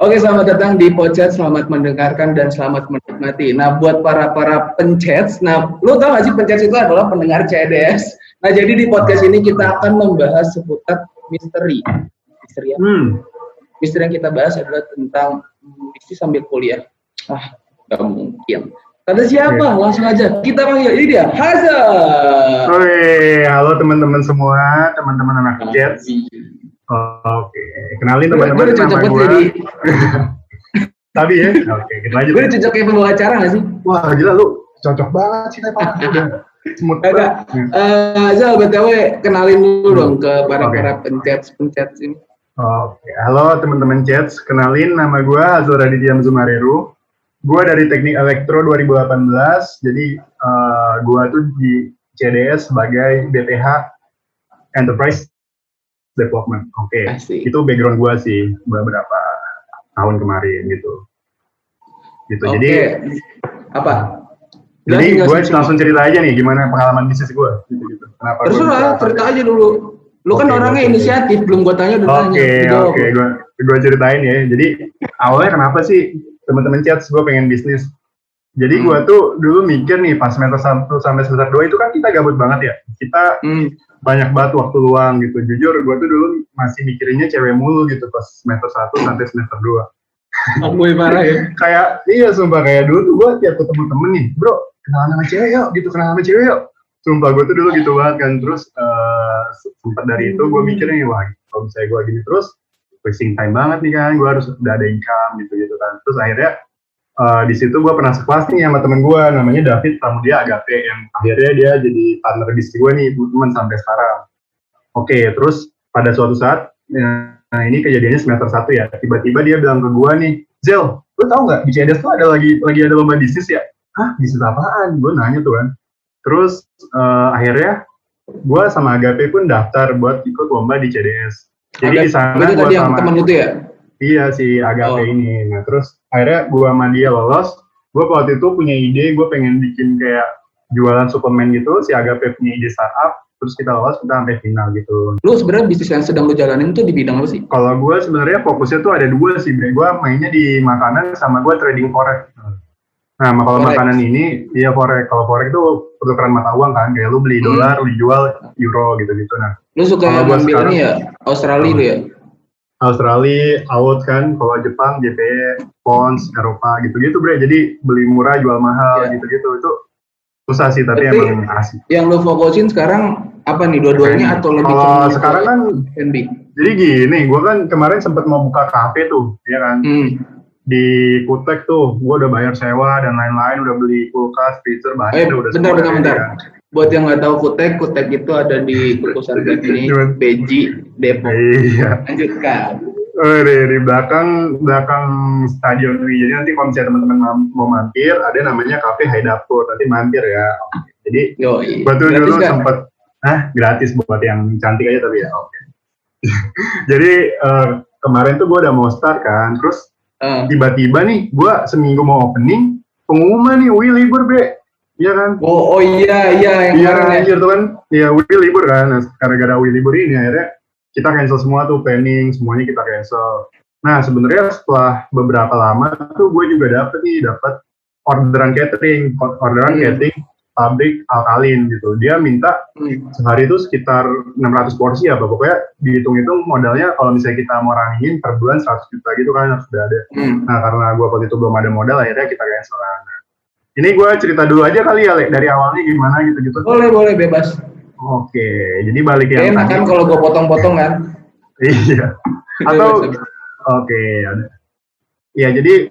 Oke, selamat datang di Podcast, selamat mendengarkan dan selamat menikmati. Nah, buat para pencets, lo tau gak sih pencets itu adalah pendengar CDS. Nah, jadi di podcast ini kita akan membahas seputar misteri. Misteri apa? Misteri yang kita bahas adalah tentang bisnis sambil kuliah. Gak mungkin. Kata siapa? Langsung aja kita panggil, ini dia, Hazar. Halo teman-teman semua, teman-teman anak Jets. Oke, kenalin teman-teman nama gue. Tapi ya, oke, kita lanjut. Gue cocok kayak pembawa acara nggak sih? Wah, gila lu, cocok banget sih Pak. Semut banget. Zal, btw kenalin dulu dong ke para pencet ini. Oke, halo teman-teman Jets, kenalin nama gue Azul Raditya Zumareru. Gue dari Teknik Elektro 2018, jadi gue tuh di CDS sebagai BPH Enterprise Development. Oke. Itu background gue sih beberapa tahun kemarin gitu. Jadi apa? Jadi gue langsung cerita aja nih gimana pengalaman bisnis gue gitu. Kenapa? Terserah, cerita aja dulu. Lu kan orangnya inisiatif, belum gue tanya udah nanya. Oke, gue ceritain ya. Jadi awalnya kenapa sih teman-teman Cats gue pengen bisnis? Jadi gue tuh dulu mikir nih pas semester 1 sampai semester 2 itu kan kita gabut banget ya. Kita banyak banget waktu luang gitu. Jujur gue tuh dulu masih mikirinnya cewek mulu gitu pas semester 1 sampai semester 2. Gue parah ya. Kayak sumpah kayak dulu tuh gue tiap ketemu temen nih, bro kenalan sama cewek yuk gitu, kenalan sama cewek yuk. Sumpah gue tuh dulu gitu banget kan. Terus sempat dari itu gue mikirnya wah kalau misalnya gue gini terus wasting time banget nih kan, gue harus udah ada income gitu kan. Terus akhirnya di situ gue pernah sekelas nih sama temen gue namanya David Pramudia Agape yang akhirnya dia jadi partner bisnis gue nih teman sampai sekarang. Oke, terus pada suatu saat nah ini kejadiannya semester 1 ya, tiba-tiba dia bilang ke gue nih, Zel, lu tau nggak di CDS tuh ada lagi ada lomba bisnis ya? Hah, bisnis apaan? Gue nanya tuh kan. Terus akhirnya gue sama Agape pun daftar buat ikut lomba di CDS. Jadi di sana gue sama teman itu ya? Iya si Agape ini. Nah terus akhirnya gue sama dia lolos. Gue waktu itu punya ide, gue pengen bikin kayak jualan suplemen gitu. Si Agape punya ide startup. Terus kita lolos, kita sampai final gitu. Lu sebenarnya bisnis yang sedang lu jalanin tuh di bidang apa sih? Kalau gue sebenarnya fokusnya tuh ada 2 sih, Bre. Gue mainnya di makanan sama gue trading forex. Nah, kalau makanan ini, iya forex. Kalau forex itu pertukaran mata uang kan, kayak lu beli dolar, lu jual euro gitu-gitu. Nah, lu suka ngambil ini ya, Australia lu ya? Australia, AUD kan, kalau Jepang, JPY, Pounds, Eropa gitu-gitu Bre. Jadi beli murah, jual mahal gitu-gitu. Itu susah sih, tapi emang asik. Yang lu fokusin sekarang apa nih, dua-duanya atau lebih? Kalau sekarang kan, jadi gini, gue kan kemarin sempat mau buka kafe tuh, ya kan? Di Kutek tuh, gue udah bayar sewa dan lain-lain, udah beli kulkas, freezer, bahannya udah semua. Bentar. Buat yang nggak tahu Kutek itu ada di Kutusan ini, Beji, Depok. Iya. Lanjutkan. Di belakang stadion ini. Jadi nanti kalau misalnya teman-teman mau mampir, ada namanya Cafe Haidapur. Nanti mampir ya. Jadi gue tuh dulu sempet gratis buat yang cantik aja tapi ya. Oke. Jadi kemarin tuh gue udah mau start kan. Terus tiba-tiba nih gue seminggu mau opening, pengumuman nih libur Bre. Iya kan? Oh iya yang kemarin tuh kan. Iya libur kan. Nah, gara-gara libur ini akhirnya kita cancel semua tuh, planning semuanya kita cancel. Nah sebenarnya setelah beberapa lama tuh gue juga dapat orderan catering pabrik alkalin gitu. Dia minta sehari itu sekitar 600 porsi apa, pokoknya dihitung-hitung modalnya kalau misalnya kita mau running per bulan 100 juta gitu kan harus sudah ada. Nah karena gue waktu itu belum ada modal akhirnya kita cancel. Nah, ini gue cerita dulu aja kali ya Le, dari awalnya gimana gitu-gitu. Boleh bebas. Oke, jadi balik yang enak kan kalau gue potong-potong kan? Iya. Atau oke, ada. Ya jadi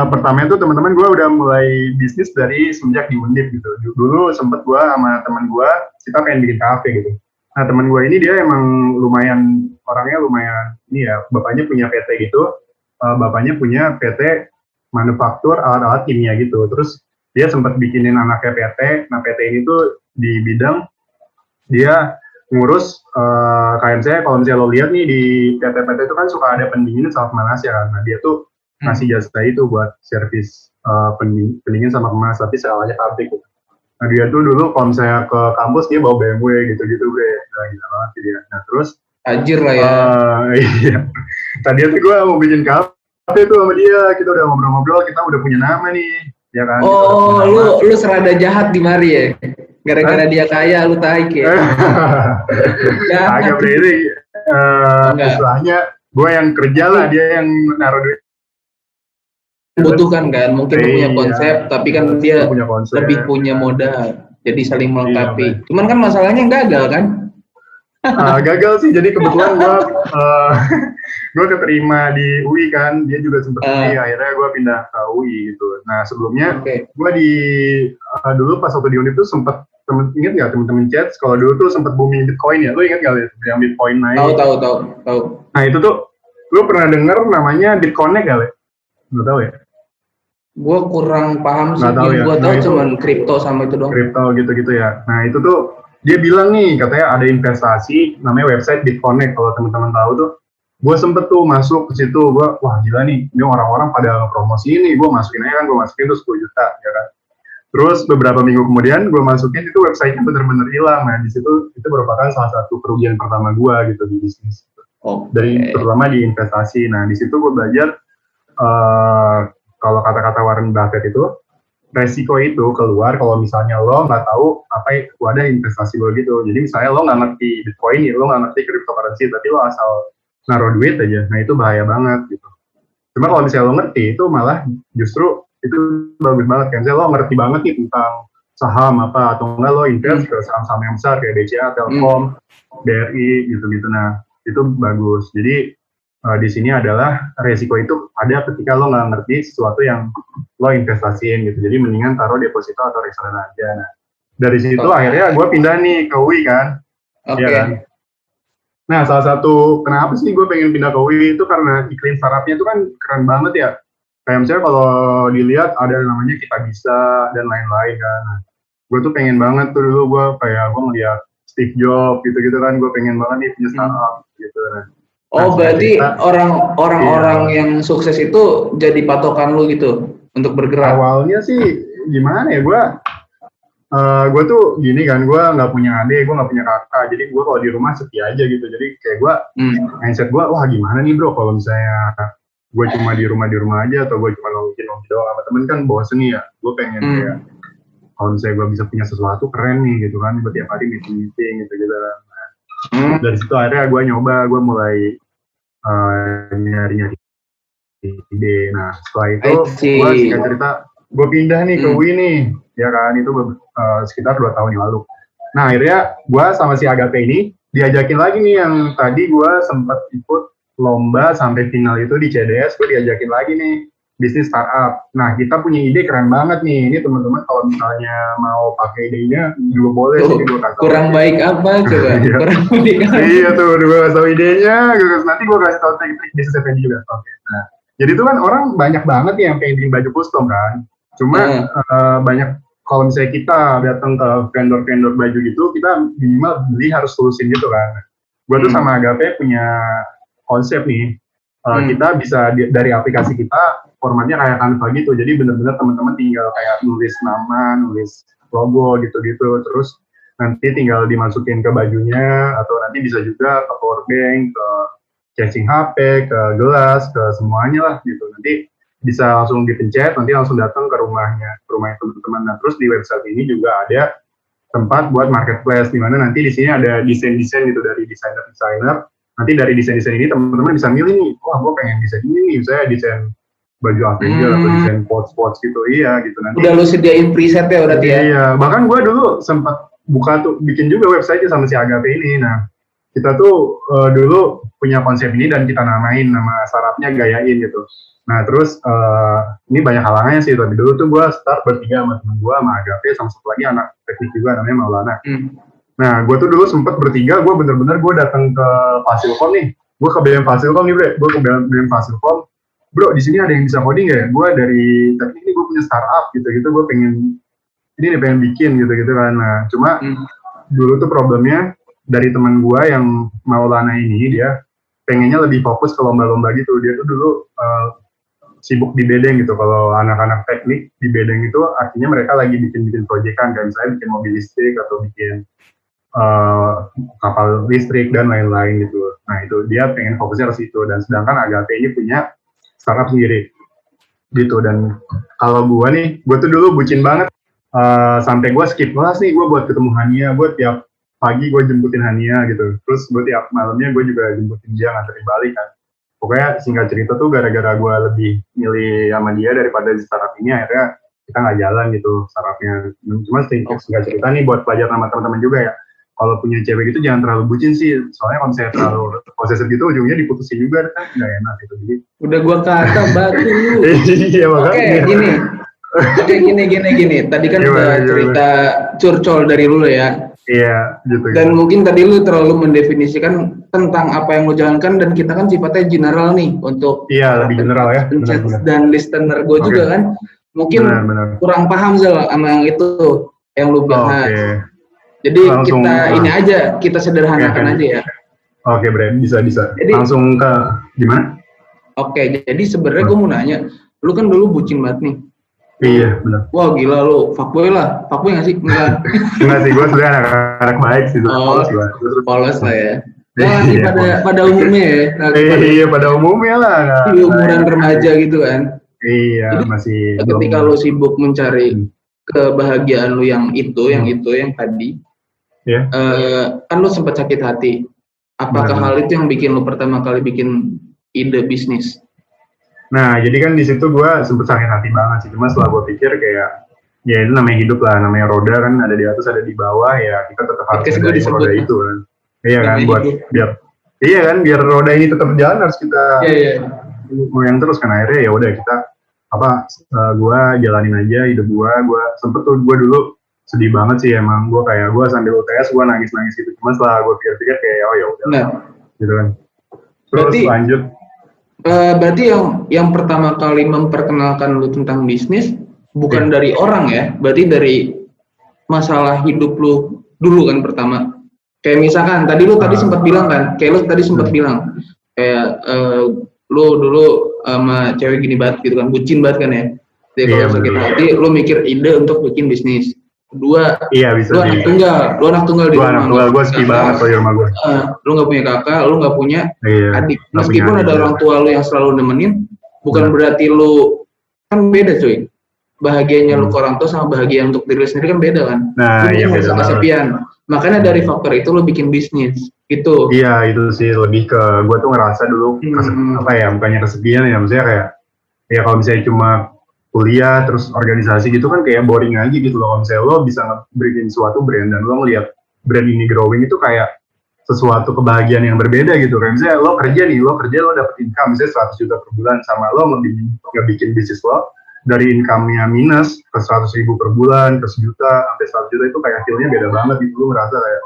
pertama itu teman-teman gue udah mulai bisnis dari semenjak di Undip gitu. Dulu sempet gue sama teman gue kita pengen bikin kafe gitu. Nah teman gue ini dia emang orangnya lumayan ini ya, bapaknya punya PT gitu. Bapaknya punya PT manufaktur alat-alat kimia gitu. Terus dia sempat bikinin anaknya PT. Nah PT ini tuh di bidang dia ngurus kayak misalnya kalau misalnya lo lihat nih di PT-PT itu kan suka ada pendingin sama pemanas ya kan. Nah dia tuh ngasih jasa itu buat servis pendingin sama pemanas, tapi segalanya pabrik gitu. Nah dia tuh dulu kalau misalnya ke kampus dia bawa BMW gitu-gitu Bre. Nah gila banget sih dia. Nah terus Anjir lah ya. Iya. Tadi tuh gue mau bikin kafe itu sama dia, kita udah ngobrol-ngobrol, kita udah punya nama nih, ya kan? Oh, lu serada jahat di mari ya? Gara-gara dia kaya, lu taik ya? Agak berarti, istilahnya, gue yang kerja lah, dia yang naruh duit. Butuhkan kan, mungkin lu punya konsep, tapi kan dia lebih punya modal, jadi saling melengkapi. Iya, cuman kan masalahnya gagal kan? Gagal sih, jadi kebetulan gue keterima di UI kan, dia juga sempat UI, akhirnya gue pindah ke UI gitu. Nah sebelumnya gue dulu pas waktu di Undip tuh sempat inget nggak temen-temen chat, kalau dulu tuh sempat booming Bitcoin ya, lu inget nggak yang Bitcoin naik? Tahu. Nah itu tuh, lu pernah denger namanya Bitconnect gak, Le? Nggak tahu ya? Gue kurang paham sih, gue tahu cuman kripto sama itu doang. Kripto gitu-gitu ya. Nah itu tuh dia bilang nih, katanya ada investasi namanya website Bitconnect, kalau teman-teman tahu tuh. Gue sempet tuh masuk ke situ, gue wah gila nih, ini orang-orang pada promosi ini, gue masukin aja kan, gue masukin tuh 10 juta ya kan. Terus beberapa minggu kemudian gue masukin itu websitenya bener-bener hilang. Nah di situ itu merupakan salah satu kerugian pertama gue gitu di bisnis. Dari terutama di investasi. Nah di situ gue belajar kalau kata-kata Warren Buffett itu, resiko itu keluar kalau misalnya lo nggak tahu apa wadah investasi lo gitu. Jadi misalnya lo nggak ngerti Bitcoin, lo nggak ngerti cryptocurrency, tapi lo asal naruh duit aja, nah itu bahaya banget gitu. Cuma kalau misalnya lo ngerti, itu malah justru itu bagus banget kan. Misalnya lo ngerti banget nih tentang saham apa, atau enggak lo invest ke saham-saham yang besar kayak BCA, Telkom, BRI gitu-gitu. Nah itu bagus. Jadi di sini adalah resiko itu ada ketika lo nggak ngerti sesuatu yang lo investasiin gitu. Jadi mendingan taruh deposito atau reksadana aja. Nah, dari situ akhirnya gue pindah nih ke UI kan. Ya kan? Nah, salah satu kenapa sih gue pengen pindah ke UI itu karena iklim startupnya itu kan keren banget ya. Kayak misalnya kalau dilihat ada namanya Kita Bisa dan lain-lain kan. Nah, gue tuh pengen banget tuh dulu gue ngeliat Steve Jobs gitu-gitu kan. Gue pengen banget nih punya startup gitu. Nah, berarti orang-orang yang sukses itu jadi patokan lu gitu untuk bergerak? Awalnya sih gimana ya, gue tuh gini kan, gue nggak punya adik, gue nggak punya kakak, jadi gue kalau di rumah sepi aja gitu. Jadi kayak gue mindset gue, wah gimana nih bro kalau misalnya gue cuma di rumah aja, atau gue cuma nongki doang sama temen kan bosen nih ya. Gue pengen kayak kalau misalnya gue bisa punya sesuatu keren nih gitu kan, buat tiap hari meeting gitu. Nah, dari situ akhirnya gue mulai nyari ide. Nah setelah itu gue singkat cerita gue pindah nih ke UI nih, ya kan, itu sekitar 2 tahun yang lalu. Nah akhirnya gue sama si Agape ini diajakin lagi nih, yang tadi gue sempat ikut lomba sampai final itu di CDS, gue diajakin lagi nih bisnis startup. Nah kita punya ide keren banget nih, ini teman-teman kalau misalnya mau pakai idenya juga boleh. Kurang baik apa coba? Kurang baik apa? Iya tuh, gue kasih tau idenya, nanti gue kasih tau trik-trik bisnisnya juga. Nah jadi itu kan orang banyak banget yang pengen bikin baju custom kan. Cuma banyak, kalau misalnya kita datang ke vendor-vendor baju gitu, kita minimal beli harus lulusin gitu kan. Gue tuh sama Agape punya konsep nih, kita bisa dari aplikasi kita formatnya kayak Canva gitu, jadi bener-bener teman-teman tinggal kayak nulis nama, nulis logo gitu-gitu, terus nanti tinggal dimasukin ke bajunya, atau nanti bisa juga ke power bank, ke casing HP, ke gelas, ke semuanya lah gitu. Nanti bisa langsung dipencet, nanti langsung datang ke rumahnya teman-teman. Nah terus di website ini juga ada tempat buat marketplace, di mana nanti di sini ada desain-desain gitu dari desainer. Nanti dari desain-desain ini teman-teman bisa milih nih, wah gue pengen desain ini nih, saya desain baju Avenger atau desain sports gitu, iya gitu. Nanti udah lu sediain preset ya berarti ya? Iya, bahkan gue dulu sempat buka tuh, bikin juga website sama si Agape ini. Nah kita tuh dulu punya konsep ini dan kita namain nama startupnya Gayain gitu. Nah terus ini banyak halangannya sih, tapi dulu tuh gue start bertiga sama temen gue, sama Agape, sama satu lagi anak teknik juga namanya Maulana. Nah gue tuh dulu sempet bertiga, gue bener-bener gue datang ke Fasilkom nih, gue ke BM Fasilkom nih gue ke BM Fasilkom, bro di sini ada yang bisa coding ya? Gue dari teknik ini gue punya startup gitu-gitu, gue pengen bikin gitu-gitu kan. Nah cuma dulu tuh problemnya dari teman gue yang Maulana ini, dia pengennya lebih fokus ke lomba-lomba gitu. Dia tuh dulu sibuk di bedeng gitu. Kalau anak-anak teknik di bedeng itu artinya mereka lagi bikin proyekan, kayak misalnya bikin mobil listrik atau bikin kapal listrik dan lain-lain gitu. Nah itu dia pengen fokusnya ke situ. Dan sedangkan Agape ini punya startup sendiri gitu. Dan kalau gue tuh dulu bucin banget, sampai gue skip kelas nih gue buat ketemu Hania. Gue tiap pagi gue jemputin Hania gitu, terus gue tiap malamnya gue juga jemputin dia nganterin balik kan. Pokoknya singkat cerita tuh gara-gara gue lebih milih sama dia daripada di startup ini, akhirnya kita nggak jalan gitu startupnya. Cuma singkat cerita nih buat pelajar sama teman-teman juga ya, kalau punya cewek gitu jangan terlalu bucin sih, soalnya kalau misalnya terlalu posesif gitu ujungnya diputusin juga kan, nggak enak gitu. Jadi udah gua kata batu. iya makanya. Oke, gini. Tadi kan udah cerita curcol dari lu ya. Iya, gitu. Dan mungkin tadi lu terlalu mendefinisikan tentang apa yang lu jalankan, dan kita kan sifatnya general nih untuk lebih general ya. Benar. Dan listener gue juga kan mungkin kurang paham sama yang itu yang lu bahas. Jadi langsung, kita sederhanakan aja ya. Oke, Bre, bisa. Jadi, langsung ke gimana? Oke, jadi sebenarnya gue mau nanya, lu kan dulu bucin banget nih. Iya, benar. Wah, gila lu, fuckboy nggak sih? Enggak sih, gue sebenarnya anak baik sih. Polos lah ya. Pada umumnya ya. Iya, pada umumnya lah. Di umuran remaja gitu kan. Iya, jadi, masih. Ketika lu sibuk mencari kebahagiaan lu yang tadi, kan lu sempat sakit hati. Apakah hal itu yang bikin lu pertama kali bikin ide bisnis? Nah, jadi kan di situ gue sempet sakit hati banget sih. Cuma setelah gue pikir kayak, ya itu namanya hidup lah, namanya roda kan, ada di atas ada di bawah, ya kita tetap harus ada di roda itu kan. Iya kan, biar roda ini tetap jalan harus kita goyang terus kan. Akhirnya ya udah kita gue jalanin aja hidup gue sempet tuh gue dulu sedih banget sih emang, gue sambil UTS gue nangis gitu. Cuma setelah gue pikir-pikir kayak ya udah gitu kan. Terus lanjut. Berarti yang pertama kali memperkenalkan lu tentang bisnis bukan dari orang ya, berarti dari masalah hidup lu dulu kan pertama. Kayak misalkan tadi lu sempat bilang kan, lu dulu sama cewek gini banget gitu kan, bucin banget kan ya. Jadi kalau sakit hati lu mikir ide untuk bikin bisnis. Kedua, lu anak tunggal di rumah. Gue sepi banget di rumah gue. Lu nggak punya kakak, lu nggak punya adik. Meskipun ada orang tua lu yang selalu nemenin, bukan berarti lu, kan beda cuy. Bahagianya lu ke orang tua sama bahagia untuk diri sendiri kan beda kan. Nah, iya beda. Kesepian. Makanya dari faktor itu lu bikin bisnis. Gitu. Iya, itu sih lebih ke gue tuh ngerasa dulu bukannya kesepian ya, maksudnya kayak ya kalau misalnya cuma kuliah terus organisasi gitu kan kayak boring aja gitu loh. Kalau misalnya lo bisa bikin suatu brand dan lo ngeliat brand ini growing itu kayak sesuatu kebahagiaan yang berbeda gitu. Kayak misalnya lo kerja lo dapet income misalnya 100 juta per bulan, sama lo ngebikin bisnis lo dari income-nya minus ke 100 ribu per bulan, ke 1 juta, sampai 100 juta, itu kayak feel-nya beda banget gitu. Lo ngerasa kayak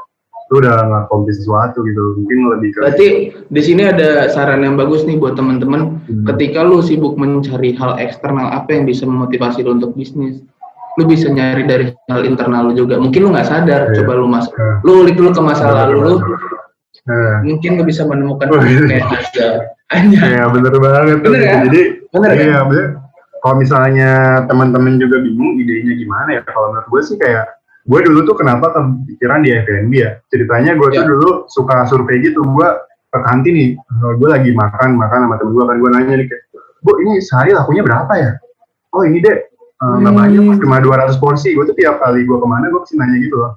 lu udah nge-accomplish sesuatu gitu. Mungkin lebih ke berarti di sini ada saran yang bagus nih buat teman-teman. Ketika lu sibuk mencari hal eksternal, apa yang bisa memotivasi lu untuk bisnis, lu bisa nyari dari hal internal lu juga. Mungkin lu nggak sadar, coba lu masuk, lu ulik dulu ke masa lalu lu, mungkin lu bisa menemukan kayak ya bener banget. Bener ya? Jadi bener ya, kalau misalnya teman-teman juga bingung idenya gimana ya, kalau menurut gue sih kayak gue dulu tuh kenapa kepikiran di F&B ya. Ceritanya gue tuh dulu suka survei gitu. Gue ke kantin nih, gue lagi makan sama temen gue kan, gue nanya nih kayak, Bu ini sehari lakunya berapa ya? Oh ini deh, nggak banyak, cuma 200 porsi. Gue tuh tiap kali gue kemana gue pasti nanya gitu loh.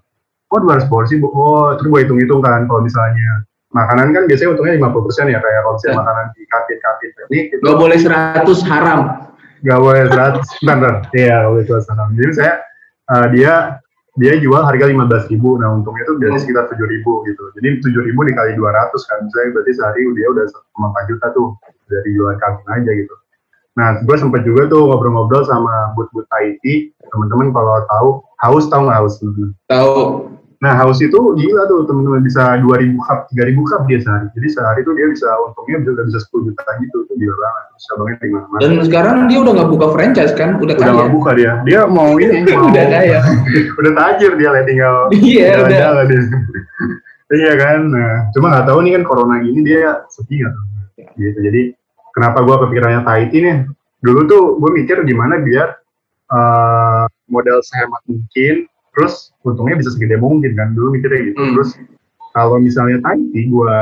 Oh 200 porsi Bu, terus gue hitung-hitung kan, kalau misalnya makanan kan biasanya untungnya 50% ya, kayak kalau misalnya makanan di kantin teknik gitu. Gak boleh 100 haram. Gak boleh 100, bentar. Iya, boleh 100 haram. Jadi saya, dia jual harga 15.000, nah untungnya itu biasanya sekitar 7.000 gitu. Jadi 7.000 dikali 200 kan, misalnya berarti sehari dia udah 1,4 juta tuh dari jualan kantin aja gitu. Nah, gue sempat juga tuh ngobrol-ngobrol sama but-but IT, teman-teman kalau tahu, Haus tahu nggak Haus? Tahu. Nah, Haus itu gila tuh teman-teman, bisa 2.000 cup, 3.000 cup dia sehari. Jadi sehari tuh dia bisa, untungnya bisa 10 juta gitu, itu gila banget. Cabangnya di mana-mana. Dan sekarang dia udah nggak buka franchise kan, udah kaya. Udah nggak buka dia mau ini. Udah kaya. Udah tajir dia lah, tinggal jalan dia. Iya kan, nah, cuma nggak tahu nih kan corona gini dia sepi nggak tuh. Gitu. Jadi kenapa gue kepikirannya Tahiti nih? Dulu tuh gue mikir gimana biar modal sehemat mungkin, terus untungnya bisa segede mungkin kan. Dulu mikirnya gitu. Terus kalau misalnya Tahiti gue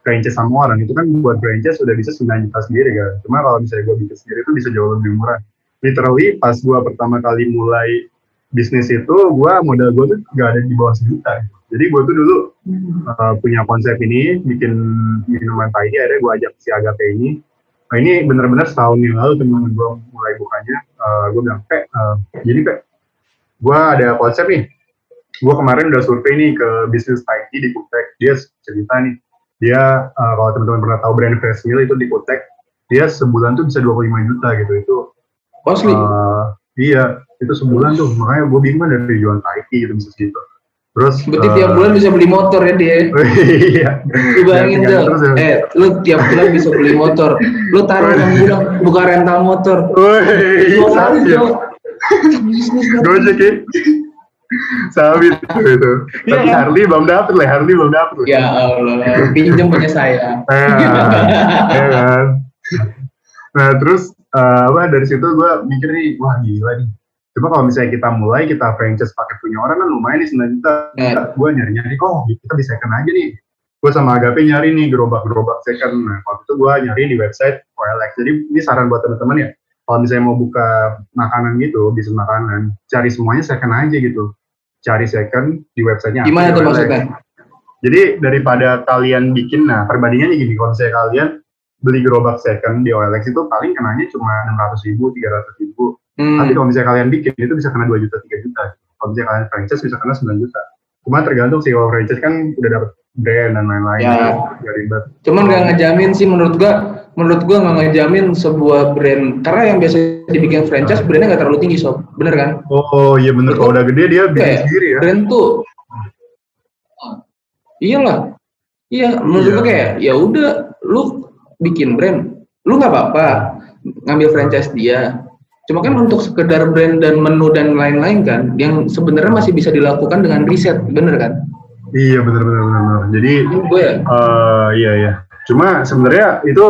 franchise sama orang itu kan buat franchise udah bisa 9 juta sendiri kan. Cuma kalau misalnya gue bikin sendiri itu bisa jauh lebih murah. Literally pas gue pertama kali mulai bisnis itu, modal gue tuh gak ada di bawah 1 juta. Jadi gue tuh dulu punya konsep ini, bikin minuman Thai, akhirnya gue ajak si Agape ini. Nah, ini benar-benar setahun yang lalu teman-teman gue mulai bukanya. Gue bilang, jadi gue ada konsep nih. Gue kemarin udah survei nih ke bisnis Thai di Kutek. Dia cerita nih, dia kalau teman-teman pernah tahu brand Fresh Meal itu di Kutek, dia sebulan tuh bisa 25 juta gitu. Itu Costly. Iya, itu sebulan tuh. Makanya gue bingung dari jualan Thai gitu bisa segitu. Terus berarti tiap bulan bisa beli motor ya dia. Iya. Lu bayangin tuh, lu tiap bulan bisa beli motor. Lu taruh yang bulan buka rental motor. Iya. Gojek ya. Sabit itu. Tapi Harley belum dapet lah, Ya Allah, pinjam punya saya. Ya kan. Nah terus dari situ gue mikir nih, wah gila nih. Cuma kalau misalnya kita mulai, kita franchise pakai punya orang kan lumayan nih 9 juta. Gue nyari-nyari, kita di second aja nih. Gue sama Agape nyari nih gerobak second. Nah waktu itu gue nyari di website OLX. Jadi ini saran buat teman-teman ya. Kalau misalnya mau buka makanan gitu, bisnis makanan, cari semuanya second aja gitu. Cari second di websitenya. Gimana tuh maksudnya? Jadi daripada kalian bikin, nah perbandingannya gini, kalau misalnya kalian beli gerobak second di OLX itu paling kenanya cuma 600.000, 300.000. Tapi kalau misalnya kalian bikin itu bisa kena 2 juta, 3 juta. Kalau misalnya kalian franchise bisa kena 9 juta. Cuma tergantung sih, kalau franchise kan udah dapet brand dan lain-lain. Ya. Ribet. Cuman nggak ngejamin sih menurut gua nggak ngejamin sebuah brand, karena yang biasa dibikin franchise brandnya nggak terlalu tinggi sob, bener kan? Oh iya bener, kalau udah gede dia bikin sendiri ya. Brand tuh, iyalah, iya menurut gua kayak ya udah lu bikin brand, lu nggak apa-apa ngambil franchise dia. Cuma kan untuk sekedar brand dan menu dan lain-lain kan, yang sebenarnya masih bisa dilakukan dengan riset, bener kan? Iya bener. Jadi gue iya. Cuma sebenarnya itu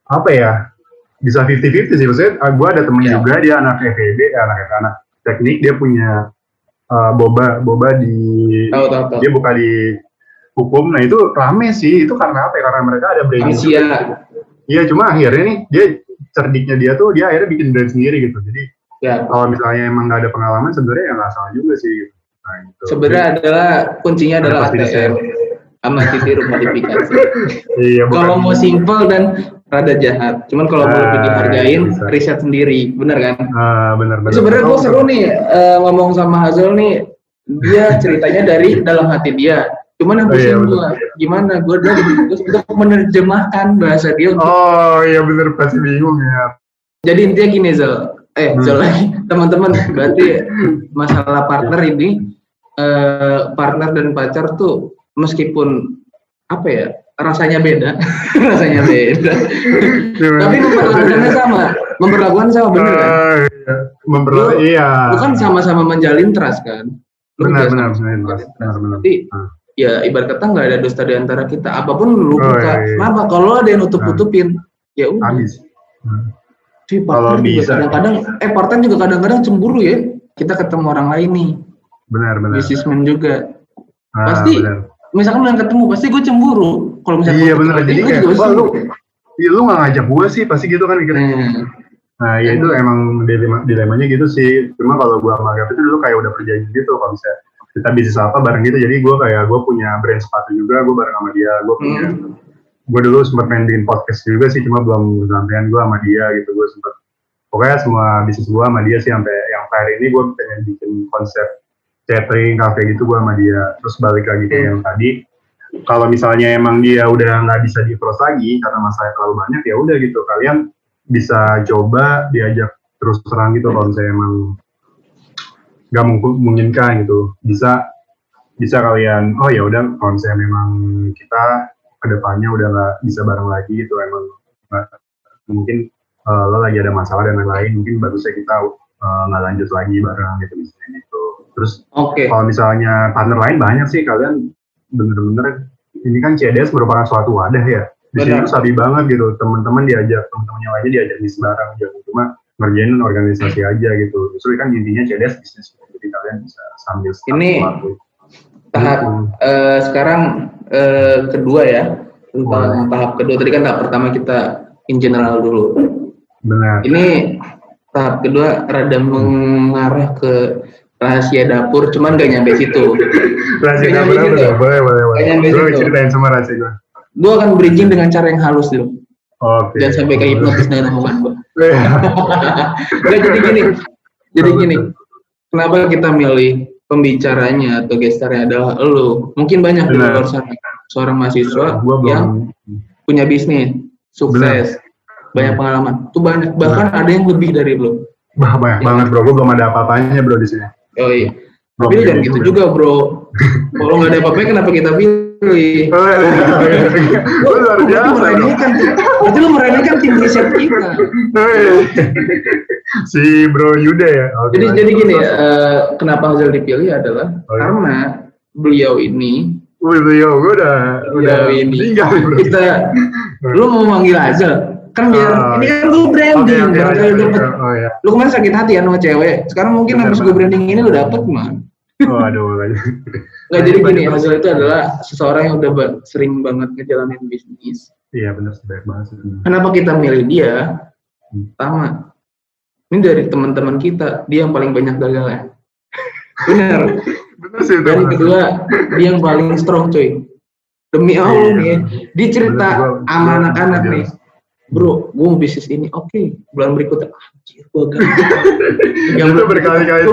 apa ya? Bisa 50-50 sih. Maksudnya gue ada temen juga, dia anak FEB, anak teknik, dia punya boba di tahu. Dia buka di hukum. Nah itu rame sih. Itu karena apa ya? Karena mereka ada branding. Iya, cuma akhirnya nih dia cerdiknya dia akhirnya bikin brand sendiri gitu. Jadi kalau misalnya emang nggak ada pengalaman sebenarnya ya nggak salah juga sih. Nah, gitu. Sebenarnya kuncinya adalah ATM sama titik modifikasi. Iya. Kalau mau simple dan rada jahat. Cuman kalau mau lebih dihargain, riset sendiri, bener kan? Bener. Sebenarnya gue seru nih ngomong sama Hazel nih. Dia ceritanya dari dalam hati dia. Cuman yang pusing gue, gimana gue udah dibungkus untuk menerjemahkan bahasa dia. Oh iya bener, pasti bingung ya. Jadi intinya gini Zal, teman-teman, berarti masalah partner ini, partner dan pacar tuh meskipun apa ya, rasanya beda, tapi memperlakukannya sama, bener kan? Iya. Bukan sama-sama menjalin trust kan? Benar. Tapi ya ibarat kata nggak ada dusta di antara kita, apapun lu buka. Kenapa? Kalau ada yang nutup-nutupin, ya udah. Habis. Kalau bisa. Partner juga kadang-kadang cemburu ya. Kita ketemu orang lain nih. Benar. Businessman juga. Pasti. Benar. Misalkan yang ketemu, pasti gue cemburu. Kalau misalnya. Iya benar. Jadi kayak, lu nggak ngajak gue sih, pasti gitu kan mikirnya. Nah ya itu emang dilemanya gitu sih. Cuma kalau gue sama Agape itu dulu kayak udah perjanjian gitu, kalau misalnya kita bisnis apa bareng gitu. Jadi gue punya brand sepatu juga, gue bareng sama dia. Gue dulu sempat main bikin podcast juga sih, cuma belum sampean gue sama dia gitu. Gue sempat, pokoknya semua bisnis gue sama dia sih, sampai yang terakhir ini gue pengen bikin konsep catering, cafe gitu gue sama dia. Terus balik lagi ke yang tadi, kalau misalnya emang dia udah nggak bisa di-cross lagi karena masalahnya terlalu banyak, ya udah gitu, kalian bisa coba diajak terus terang gitu. Kalau misalnya emang nggak memungkinkan gitu, bisa kalian, oh ya udah, kalau misalnya memang kita kedepannya udah nggak bisa bareng lagi gitu, emang mungkin lo lagi ada masalah dan lain-lain, mungkin bagusnya kita nggak lanjut lagi bareng gitu misalnya gitu. Terus kalau misalnya partner lain banyak sih, kalian bener-bener, ini kan CDS merupakan suatu wadah ya. Di sini tuh sabi banget gitu, teman-teman diajak, teman-temannya lainnya diajak bisnis bareng aja, cuma ngerjain organisasi aja gitu. Justru kan intinya CDS bisnis, jadi kalian bisa sambil ini tahap sekarang kedua ya. tentang tahap kedua. Tadi kan tahap pertama kita in general dulu. Benar. Ini tahap kedua rada mengarah ke rahasia dapur, cuman gak nyampe situ. Rahasia dapur apa tuh? Boleh. Gue ceritain semua rahasia gue. Gue akan bridging dengan cara yang halus dulu. Oke. Jangan sampai kayak hipnotis dengan omongan gue. Jadi gini. Kenapa kita milih pembicaranya atau gestarnya adalah lo? Mungkin banyak di luar sana seorang mahasiswa yang punya bisnis, sukses, banyak pengalaman. Itu banyak, bahkan ada yang lebih dari lo. Banyak banget bro, gue belum ada apa-apanya bro di sini. Oh iya. Tapi jangan gitu juga bro. Kalau nggak ada apa-apa kenapa kita pilih? Lu luar biasa. Berarti lu meremehkan tim riset kita. Si bro Yuda ya. Jadi gini ya, kenapa Hazel dipilih adalah karena beliau ini. Beliau gue udah ini. tinggal bro. Kita, lu mau manggil Hazel? Kan biar ini kan lu branding, barangkali lu dapet. Lu kemarin sakit hati ya sama cewek. Sekarang mungkin habis gue branding ini lu dapet man. Waduh. Nggak, jadi gini, Hazel itu adalah seseorang yang udah sering banget ngejalanin bisnis. Iya benar, banyak banget. Kenapa kita milih dia? Pertama, ini dari teman-teman kita, dia yang paling banyak gagalnya. Benar sih. Dan kedua, dia yang paling strong coy. Demi Allah nih, dia cerita sama anak-anak nih. Bro, gue mau bisnis ini, oke. Bulan berikutnya, anjir, gue gagal. Itu berkali-kali.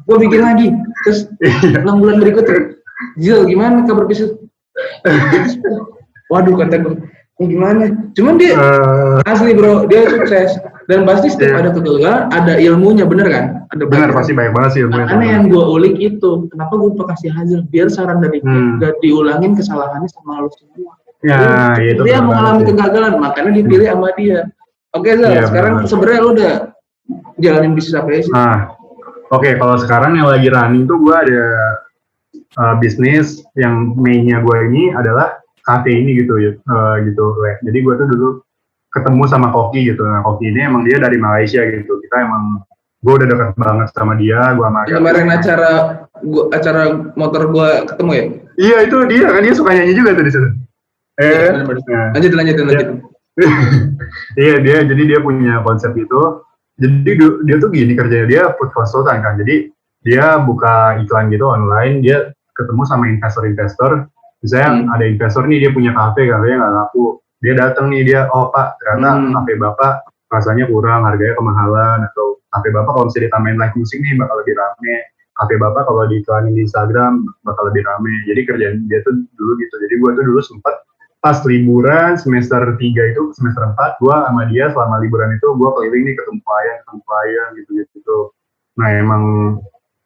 Gue bikin lagi. Terus 6 bulan berikutnya, Zil, gimana kabar bisnis? Waduh, kata gue, gimana? Cuman dia asli bro, dia sukses. Dan pasti setiap ada kegagalan, ada ilmunya, bener kan? Bener, pasti banyak banget sih ilmunya. Karena yang gue ulik itu, kenapa gue kasih Hazel? Biar saran dari dia, gak diulangin kesalahannya sama lo semua. Ya, itu dia mengalami kegagalan, makanya dipilih sama dia. Oke, Zal, sekarang sebenarnya lu udah jalanin bisnis apa ya sih? Oke, kalau sekarang yang lagi running tuh gue ada bisnis yang mainnya gue ini adalah kafe ini gitu. Jadi gue tuh dulu ketemu sama Koki gitu. Nah, Koki ini emang dia dari Malaysia gitu. Gue udah deket banget sama dia. Kemarin acara motor gue ketemu ya? Iya, itu dia kan, dia suka nyanyi juga tuh di situ. Lanjut. Iya, jadi dia punya konsep itu. Jadi dia tuh gini kerjanya, dia food consultant kan. Jadi dia buka iklan gitu online, dia ketemu sama investor. Misalnya ada investor nih, dia punya kafe yang nggak laku. Dia datang nih, oh Pak, ternyata kafe Bapak rasanya kurang, harganya kemahalan. Atau kafe Bapak kalau bisa ditambahin live musik nih bakal lebih rame. Kafe Bapak kalau diiklanin di Instagram bakal lebih rame. Jadi kerjaan dia tuh dulu gitu. Jadi gue tuh dulu sempat pas liburan semester 3 itu, semester 4, gue sama dia selama liburan itu gue keliling nih ketemu klien gitu. Nah emang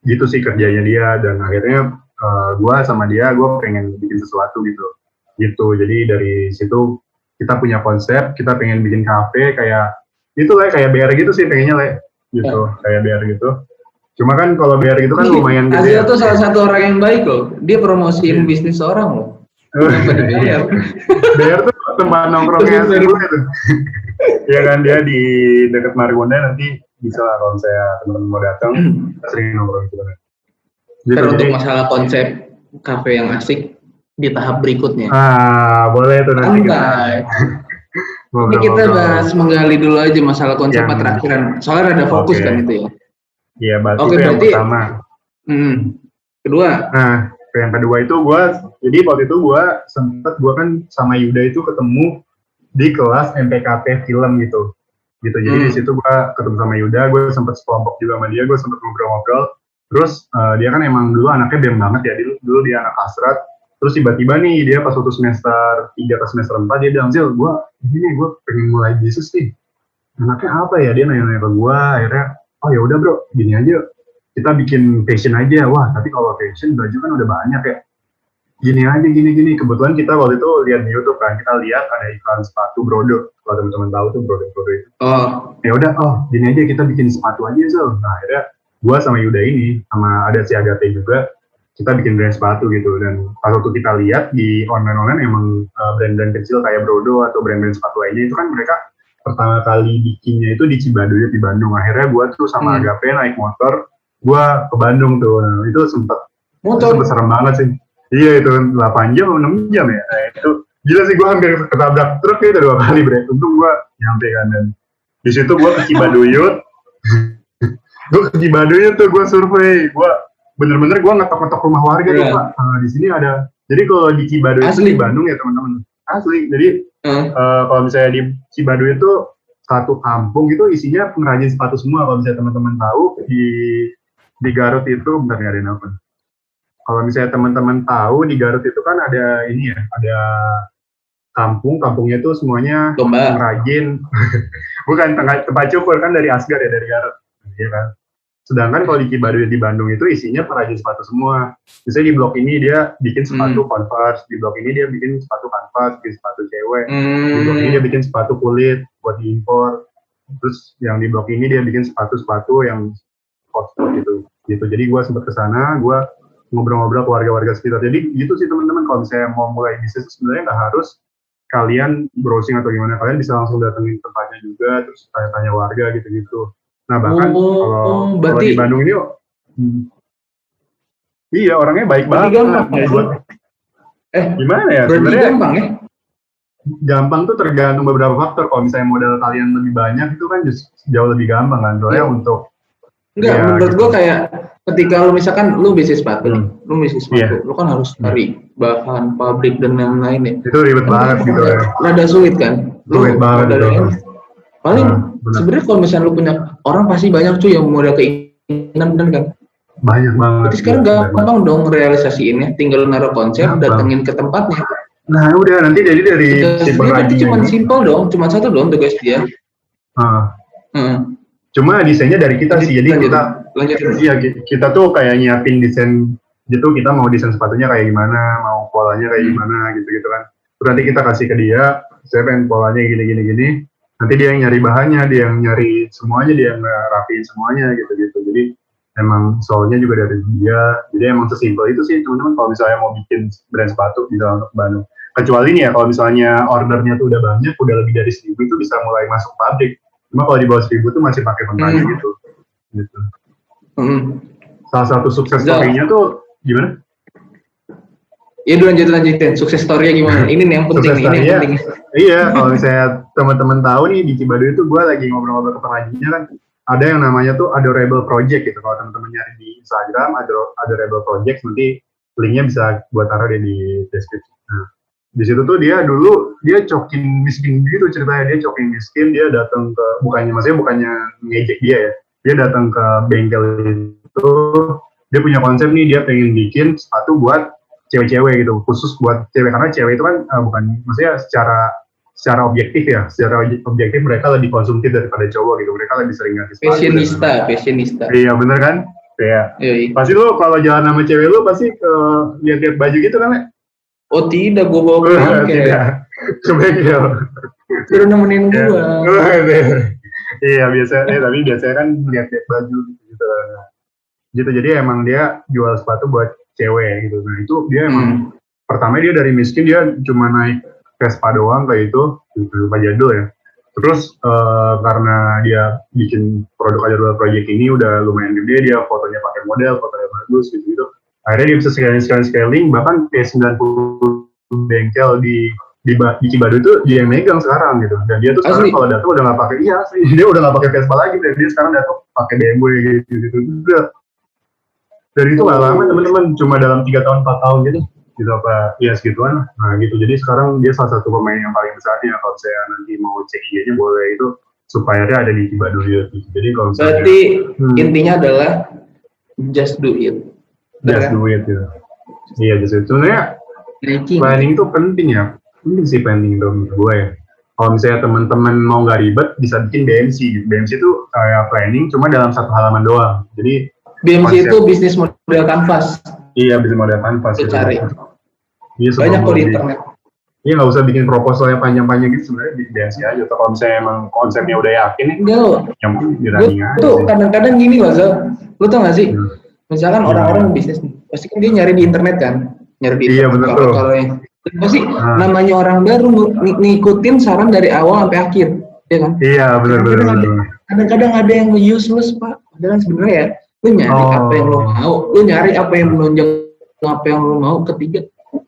gitu sih kerjanya dia, dan akhirnya gue sama dia, gue pengen bikin sesuatu gitu. Jadi dari situ kita punya konsep, kita pengen bikin kafe kayak itu lah, kayak BR gitu sih pengennya lah gitu, kayak BR gitu. Cuma kan kalau BR gitu kan lumayan gede. Azil tuh salah satu orang yang baik loh, dia promosiin bisnis orang loh. BR tuh tempat nongkrongnya gue itu. Ya kan, dia di dekat Margonda, nanti bisa lah kalau saya teman-teman mau datang, sering nongkrong gitu kan. Untuk masalah konsep kafe yang asik di tahap berikutnya. Boleh tuh nanti. Ini kita bahas menggali dulu aja masalah konsep terakhiran. Soalnya ada fokus kan itu ya. Iya, berarti yang pertama. Kedua. Nah, yang kedua itu jadi waktu itu gue kan sama Yuda itu ketemu di kelas MPKP film gitu. Jadi di situ gue ketemu sama Yuda, gue sempet sekelompok juga sama dia, gue sempet ngobrol-ngobrol. Terus dia kan emang dulu anaknya BEM banget ya, dulu dia anak hasrat. Terus tiba-tiba nih dia pas waktu semester 3 ke semester 4 dia bilang, Zil, gue pengen mulai bisnis nih. Anaknya apa ya? Dia nanya-nanya ke gue, akhirnya, oh ya udah bro, gini aja, kita bikin fashion aja. Wah, tapi kalau fashion baju kan udah banyak ya. Gini aja, gini. Kebetulan kita waktu itu lihat di YouTube kan, kita lihat ada iklan sepatu Brodo. Kalau teman-teman tahu tuh Brodo itu. Ya udah, gini aja kita bikin sepatu aja Zil. Nah, akhirnya gue sama Yuda ini, sama ada si Agate juga, kita bikin brand sepatu gitu. Dan pas waktu kita lihat di online emang brand-brand kecil kayak Brodo atau brand-brand sepatu lainnya itu kan mereka pertama kali bikinnya itu di Cibaduyut di Bandung. Akhirnya gue tuh sama Agape naik motor, gue ke Bandung tuh. Nah, itu sempet serem banget sih. Iya, itu 8 jam, 6 jam ya. Nah, itu Gila sih, gue hampir ketabrak truk itu 2 kali, bre. Untung gue nyampe kan, dan di situ gue ke Cibaduyut. Gue ke Cibaduyut tuh, gue survei. Gue bener-bener gue ngetok-ngetok rumah warga tuh, Pak. Di sini ada. Jadi kalau di Cibaduyut di Bandung ya teman-teman, asli. Jadi kalau misalnya di Cibaduyut tuh satu kampung itu isinya pengrajin sepatu semua. Kalau misalnya teman-teman tahu di Garut itu, bentar nggak ada apa. Kalau misalnya teman-teman tahu di Garut itu kan ada ini ya, ada kampungnya itu semuanya pengrajin. Bukan tempat cukur kan, dari Asgar ya, dari Garut. Iya kan. Sedangkan kalau di Cibaduyut di Bandung itu isinya pengrajin sepatu semua. Misalnya di blok ini dia bikin sepatu Converse, di blok ini dia bikin sepatu kanvas, bikin sepatu cewek, di blok ini dia bikin sepatu kulit buat diimpor. Terus yang di blok ini dia bikin sepatu yang sport gitu. Jadi gue sempat ke sana, gue ngobrol-ngobrol ke warga-warga sekitar. Jadi gitu sih teman-teman, kalau misalnya mau mulai bisnis sebenarnya nggak harus kalian browsing atau gimana, kalian bisa langsung datengin tempatnya juga, terus tanya-tanya warga gitu-gitu. Nah bahkan kalau di Bandung ini, iya orangnya baik banget. Gimana ya? Sebenarnya gampang ya? Gampang tuh tergantung beberapa faktor. Kalau misalnya modal kalian lebih banyak itu kan jauh lebih gampang kan. Soalnya untuk menurut gue kayak ketika lu misalkan lu bisnis sepatu, lu kan harus cari bahan pabrik dan lain-lain ya. Itu ribet banget gitu ya. Rada sulit kan. Sulit banget gitu. Paling sebenarnya kalau misalnya lu punya orang pasti banyak tuh yang modal keinginan, bener kan? Banyak banget. Jadi sekarang gampang dong realisasiinnya, tinggal naruh konsep, datengin ke tempatnya. Nah udah, nanti dari si pengrajin itu cuma simpel dong, cuma satu dong tugas dia. Cuma desainnya dari kita sih, jadi kita tuh kayak nyiapin desain gitu, kita mau desain sepatunya kayak gimana, mau polanya kayak gimana gitu kan. Terus nanti kita kasih ke dia, saya pengen polanya gini. Nanti dia yang nyari bahannya, dia yang nyari semuanya, dia yang rapiin semuanya gitu. Jadi emang soalnya juga dari dia, jadi emang sesimpel itu sih teman-teman. Kalau misalnya mau bikin brand sepatu bisa untuk Bandung. Kecuali nih ya, kalau misalnya ordernya tuh udah banyak, udah lebih dari 1.000 itu bisa mulai masuk pabrik. Cuma kalau di bawah 1.000 tuh masih pakai pengrajin gitu. Salah satu sukses story-nya tuh gimana? Ya udah lanjutin. Sukses story-nya gimana? Ini nih yang penting. Iya, kalau misalnya teman-teman tahu nih di Cibaduyut itu gue lagi ngobrol-ngobrol ke pengrajinnya kan, ada yang namanya tuh Adorable Project gitu. Kalau teman-teman nyari di Instagram Adorable Project, nanti linknya bisa gue taruh di deskripsi. Nah, di situ tuh dia cokin miskin gitu ceritanya. Dia cokin miskin, dia datang ke bukannya ngejek dia ya, dia datang ke bengkel itu, dia punya konsep nih, dia pengen bikin sepatu buat cewek-cewek gitu, khusus buat cewek, karena cewek itu kan maksudnya secara objektif mereka lebih konsumtif daripada cowok gitu, mereka lebih sering ganti sepatu. Fashionista. Iya bener kan? Kayak pasti lu kalau jalan sama cewek lu pasti lihat-lihat baju gitu kan ya? Oh tidak, gue bawa bengkel. Ke bengkel. Suruh nemenin gua. Iya tapi biasanya kan lihat-lihat baju gitu. Jadi emang dia jual sepatu buat cewek gitu. Nah itu dia emang pertama dia dari miskin, dia cuma naik Vespa doang kayak itu, Vespa jadul ya. Terus karena dia bikin produk Adorable Project ini udah lumayan gede, dia fotonya pakai model, fotonya bagus gitu. Akhirnya dia bisa scaling, bahkan kayak 90 bengkel di Cibaduyut itu dia yang megang sekarang gitu. Dan dia tuh sekarang kalau datang udah nggak pakai dia udah nggak pakai Vespa lagi, dia sekarang datang pakai BMW gitu. Udah. Dari itu nggak lama teman-teman, cuma dalam 3 tahun 4 tahun gitu apa ya segituan. Nah gitu, jadi sekarang dia salah satu pemain yang paling besarnya. Kalau saya nanti mau cek IG-nya boleh, itu suppliernya ada di Cibaduyut gitu. Jadi kalau misalnya berarti intinya adalah just do it. Gitu. Iya just do it. Sebenarnya planning itu penting sih planning itu menurut gue ya. Kalau misalnya teman-teman mau nggak ribet bisa bikin BMC gitu. BMC itu kayak planning cuma dalam satu halaman doang. Jadi BMC itu bisnis model kanvas. Iya, bisnis model kanvas. Cari. Iya, banyak kok di internet. Iya, nggak usah bikin proposal yang panjang-panjang gitu, sebenarnya di BMC aja. Atau kalau misalnya emang konsepnya udah yakin nih, yang penting dirunning aja. Tuh kadang-kadang gini loh, lu tau nggak sih? Misalkan orang-orang bisnis nih, pasti kan dia nyari di internet kan, Iya, bener tuh. Pasti namanya orang baru ngikutin saran dari awal sampai akhir, ya kan? Iya, benar. Kadang-kadang ada yang useless pak, padahal sebenarnya ya, lu nyari apa yang lu mau, lu nyari apa yang menunjang apa yang lu mau. Ketiga,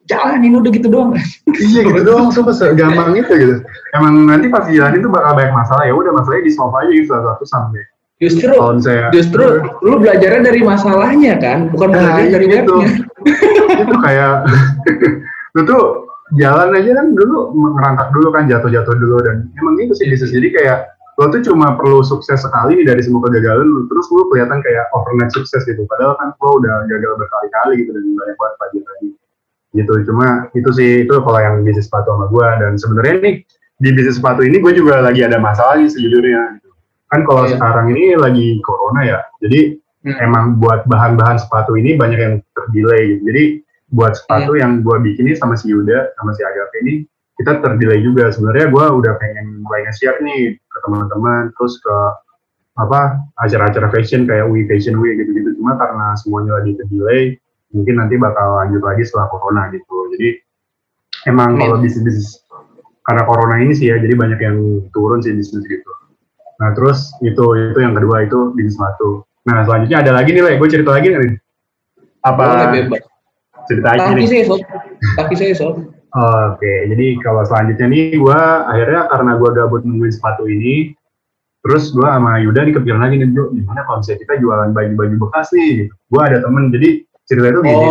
jalanin udah gitu doang. Iya gitu doang, sumpah segampang itu gitu. Emang nanti pas jalanin tuh bakal banyak masalah, ya udah masalahnya di solve aja gitu satu-satu sampai. Justru lu belajarnya dari masalahnya kan, bukan belajar dari gitu. webnya. Itu kayak lu tuh jalan aja kan dulu ngerangkak dulu kan, jatuh-jatuh dulu, dan emang gitu sih bisnis. Jadi kayak lo tuh cuma perlu sukses sekali nih dari semua kegagalan lu, terus lu kelihatan kayak overnight sukses gitu, padahal kan lo udah gagal berkali-kali gitu dan banyak banget pagi lagi gitu. Cuma itu sih, itu kalau yang bisnis sepatu sama gue. Dan sebenarnya nih di bisnis sepatu ini gue juga lagi ada masalah nih sejujurnya gitu. Kan kalau sekarang ini lagi corona ya, jadi emang buat bahan-bahan sepatu ini banyak yang terdelay gitu. Jadi buat sepatu yang gue bikin ini sama si Yuda sama si Agape ini, kita terdelay juga. Sebenarnya gue udah pengen mulai nge-share nih ke teman-teman, terus ke acara-acara fashion kayak Fashion Week gitu-gitu. Cuma karena semuanya lagi terdelay, mungkin nanti bakal lanjut lagi setelah corona gitu. Jadi emang kalau bisnis karena corona ini sih ya, jadi banyak yang turun sih bisnis gitu. Nah terus itu yang kedua, itu bisnis sepatu. Nah selanjutnya ada lagi nih, gue cerita lagi nih. Apa? Cerita aja nih. Kaki saya sob. Oke, jadi kalau selanjutnya nih, gue akhirnya karena gue gabut nungguin sepatu ini, terus gue sama Yuda nih kepikiran lagi nih, gimana kalau misalnya kita jualan baju-baju bekas nih. Gue ada temen, jadi cerita itu gini.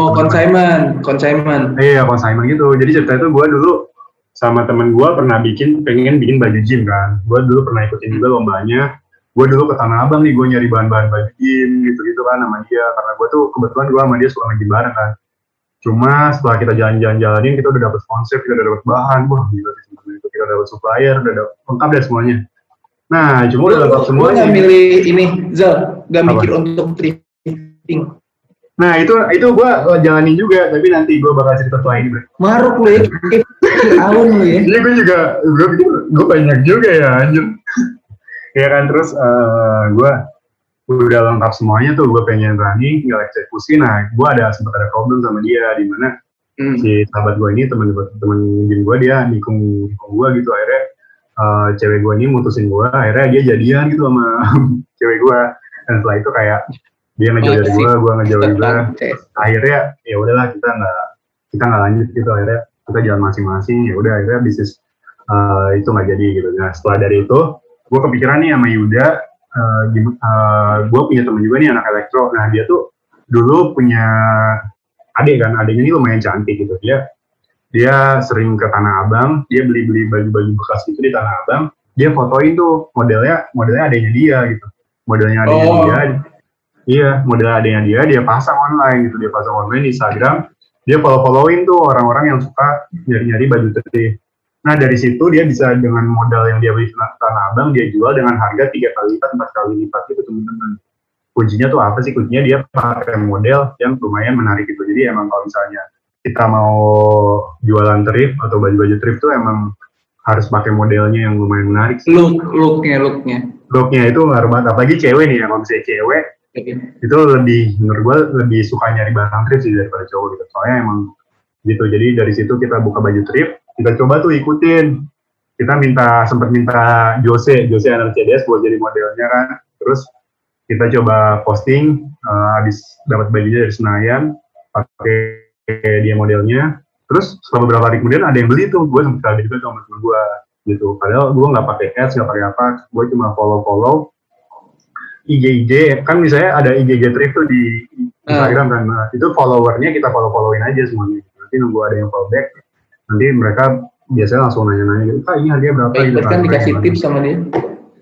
Consignment. Iya, consignment gitu. Jadi cerita itu gue dulu sama temen gue pernah pengen bikin baju gym kan. Gue dulu pernah ikutin juga lombanya. Gue dulu ke Tanah Abang nih, gue nyari bahan-bahan baju gym gitu-gitu kan sama dia. Karena gue tuh kebetulan gue sama dia suka nge-gym bareng kan. Cuma setelah kita jalan-jalanin, kita udah dapet sponsor, kita udah dapet bahan, wah gila sih, kita udah dapet supplier, udah dapet lengkap deh semuanya. Nah, cuma udah lengkap semuanya. Gue nggak milih ini, Zal, nggak mikir untuk thrifting. Nah, itu gue jalanin juga, tapi nanti gue bakal cerita setelah ini. Maruk lu ya, awon lu ya. Iya, gue banyak juga ya, anjir. Ya kan, terus gue udah lengkap semuanya tuh, gue pengen running, tinggal eksekusi. Nah, gue sempat ada problem sama dia, di mana si sahabat gue ini, temen gym gue, dia nikung gue gitu. Akhirnya cewek gue ini mutusin gue, akhirnya dia jadian gitu sama cewek gue. Dan setelah itu kayak dia ngejauh dari gue ngejauh juga. Akhirnya ya udahlah, kita nggak lanjut gitu. Akhirnya kita jalan masing-masing. Ya udah, akhirnya bisnis itu nggak jadi gitu. Nah, setelah dari itu gue kepikiran nih sama Yuda. Gue punya temen juga nih anak elektro. Nah dia tuh dulu punya adik kan, adiknya ini lumayan cantik gitu. Dia sering ke Tanah Abang, dia beli baju-baju bekas gitu di Tanah Abang. Dia fotoin tuh modelnya adiknya dia gitu. Modelnya adiknya dia. Iya, model adiknya dia pasang online gitu. Dia pasang online di Instagram. Dia follow-followin tuh orang-orang yang suka nyari-nyari baju thrift. Nah dari situ dia bisa dengan modal yang dia beli di Tanah Abang, dia jual dengan harga 3 kali lipat, 4 kali lipat gitu teman-teman. Kuncinya tuh apa sih? Kuncinya dia pakai model yang lumayan menarik gitu. Jadi emang kalau misalnya kita mau jualan thrift atau baju-baju thrift tuh emang harus pakai modelnya yang lumayan menarik. Looknya itu ngaruh banget. Apalagi cewek nih ya, kalau misalnya cewek itu menurut gue lebih suka nyari barang thrift sih daripada cowok gitu. Soalnya emang gitu. Jadi dari situ kita buka baju thrift. Kita coba tuh ikutin, kita sempat minta Jose anak CDS buat jadi modelnya kan. Terus kita coba posting, habis dapat bajunya dari Senayan, pakai dia modelnya. Terus setelah beberapa hari kemudian ada yang beli tuh, gue sempat kaget juga sama temen gue gitu. Padahal gue nggak pakai ads, nggak pakai apa, gue cuma follow IG, kan misalnya ada IG thrift tuh di Instagram kan. Nah, itu followernya kita followin aja semuanya. Nanti nunggu ada yang follow back. Nanti mereka biasanya langsung nanya-nanya gitu, Kak ini harganya berapa gitu kan dikasih tips sama dia.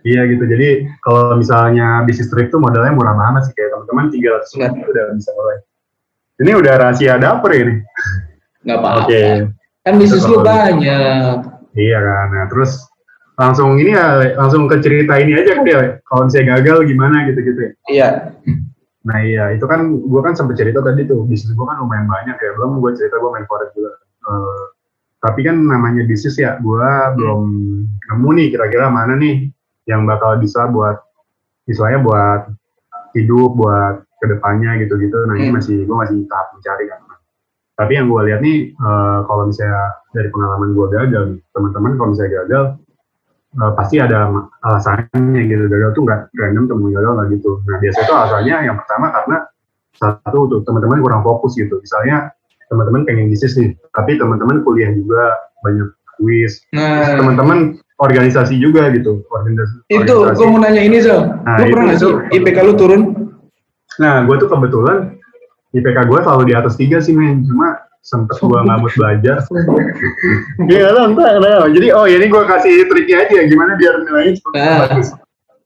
Iya gitu, jadi kalau misalnya bisnis thrift tuh modalnya murah banget sih, kayak teman-teman 300 ribu udah bisa mulai. Ini udah rahasia dapur ini. Nggak apa-apa. Kan bisnis lu banyak. Iya kan, nah terus langsung ke cerita ini aja kan ya, kalau misalnya gagal gimana gitu-gitu ya. Iya. Nah iya, itu kan gue kan sempat cerita tadi tuh, bisnis gue kan lumayan banyak ya, belum gue cerita gue main forex juga. Tapi kan namanya bisnis ya, gue belum nemu nih kira-kira mana nih yang bakal bisa buat istilahnya buat hidup, buat kedepannya gitu-gitu. Nah ini gue masih tahap mencari kan. Tapi yang gue lihat nih, kalau misalnya dari pengalaman gue gagal, teman-teman kalau misalnya gagal, pasti ada alasannya gitu. Gagal tuh nggak random, temen gagal nggak gitu. Nah biasanya tuh alasannya yang pertama karena satu tuh teman-teman kurang fokus gitu. Misalnya teman-teman pengen bisnis nih, tapi teman-teman kuliah juga banyak kuis, teman-teman organisasi juga gitu, Itu gue mau nanya ini Zal, lu pernah nggak sih IPK lu turun? Nah, gue tuh kebetulan IPK gue selalu di atas 3 sih men, cuma sempet gue nggak mau belajar. Iya, entah. Jadi ini gue kasih triknya aja gimana biar nilainya bagus.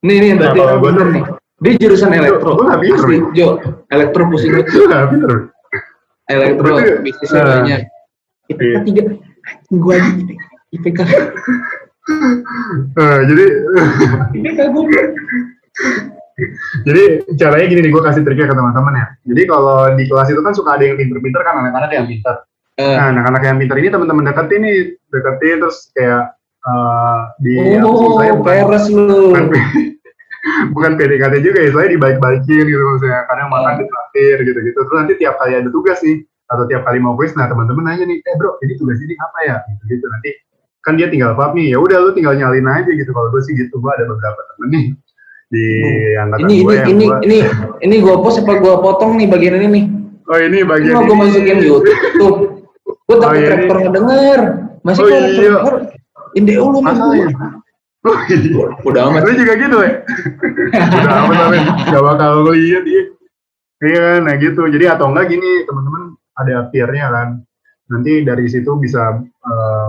Nih berarti gue tuh nih. Dia jurusan elektro. Gue nggak pinter. Jo, elektro pusing gue. Gue nggak pinter. Elektro bisnisnya banyak. IPK 3. Gue aja IPK. Jadi IPK gue. Jadi caranya gini nih, gue kasih triknya ke teman-teman ya. Jadi kalau di kelas itu kan suka ada yang pinter-pinter kan, anak-anak yang pinter. Nah, anak-anak yang pinter ini teman-teman deketin terus kayak saya peres lu. Bukan PDKT juga ya, saya dibaik-baikin gitu maksudnya. Kadang makan di traktir gitu-gitu. Terus nanti tiap kali ada tugas nih, atau tiap kali mau kuis, nah teman-teman nanya nih, bro, jadi tugas ini apa ya? Gitu nanti kan dia tinggal pap nih, ya udah lu tinggal nyalin aja gitu. Kalau gue sih gitu, gue ada beberapa temen nih di angkatan ini gue post apa gue potong nih bagian ini nih. Oh ini bagian ini. Gue masukin YouTube. Gue takut rektor ngedenger. Masih kalau rektor Indeo lu nih. Udah amat. Lu juga gitu ya? Udah amat tapi gak bakal ngeliat dia. Iya, nah gitu. Jadi atau enggak gini teman-teman ada peer-nya kan. Nanti dari situ bisa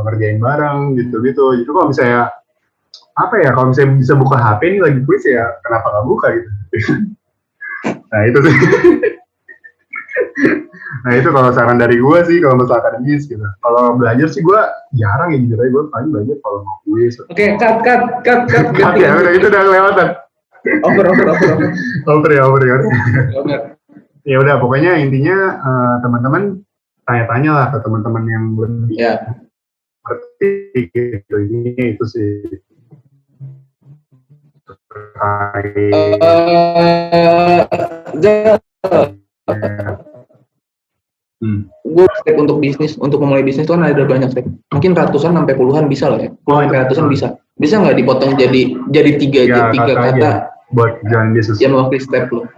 ngerjain bareng gitu-gitu. Itu kalau misalnya kalau misalnya bisa buka HP ini lagi kuis ya kenapa nggak buka gitu. Nah itu sih. Nah itu kalau saran dari gue sih kalau masalah akademis gitu. Kalau belajar sih gue jarang ya jujur aja, gue paling belajar kalau mau kuis. Oke, cut. Ya udah itu udah kelewatan. Over ya. Ya udah pokoknya intinya teman-teman tanya-tanya lah ke teman-teman yang lebih ngerti gitu. Ini itu sih. Gue step untuk bisnis, untuk memulai bisnis itu kan ada banyak step. Mungkin ratusan sampai puluhan bisa lah ya. Ratusan bisa. Bisa nggak dipotong jadi tiga kata buat jalan bisnis? Yang mewakili step lo.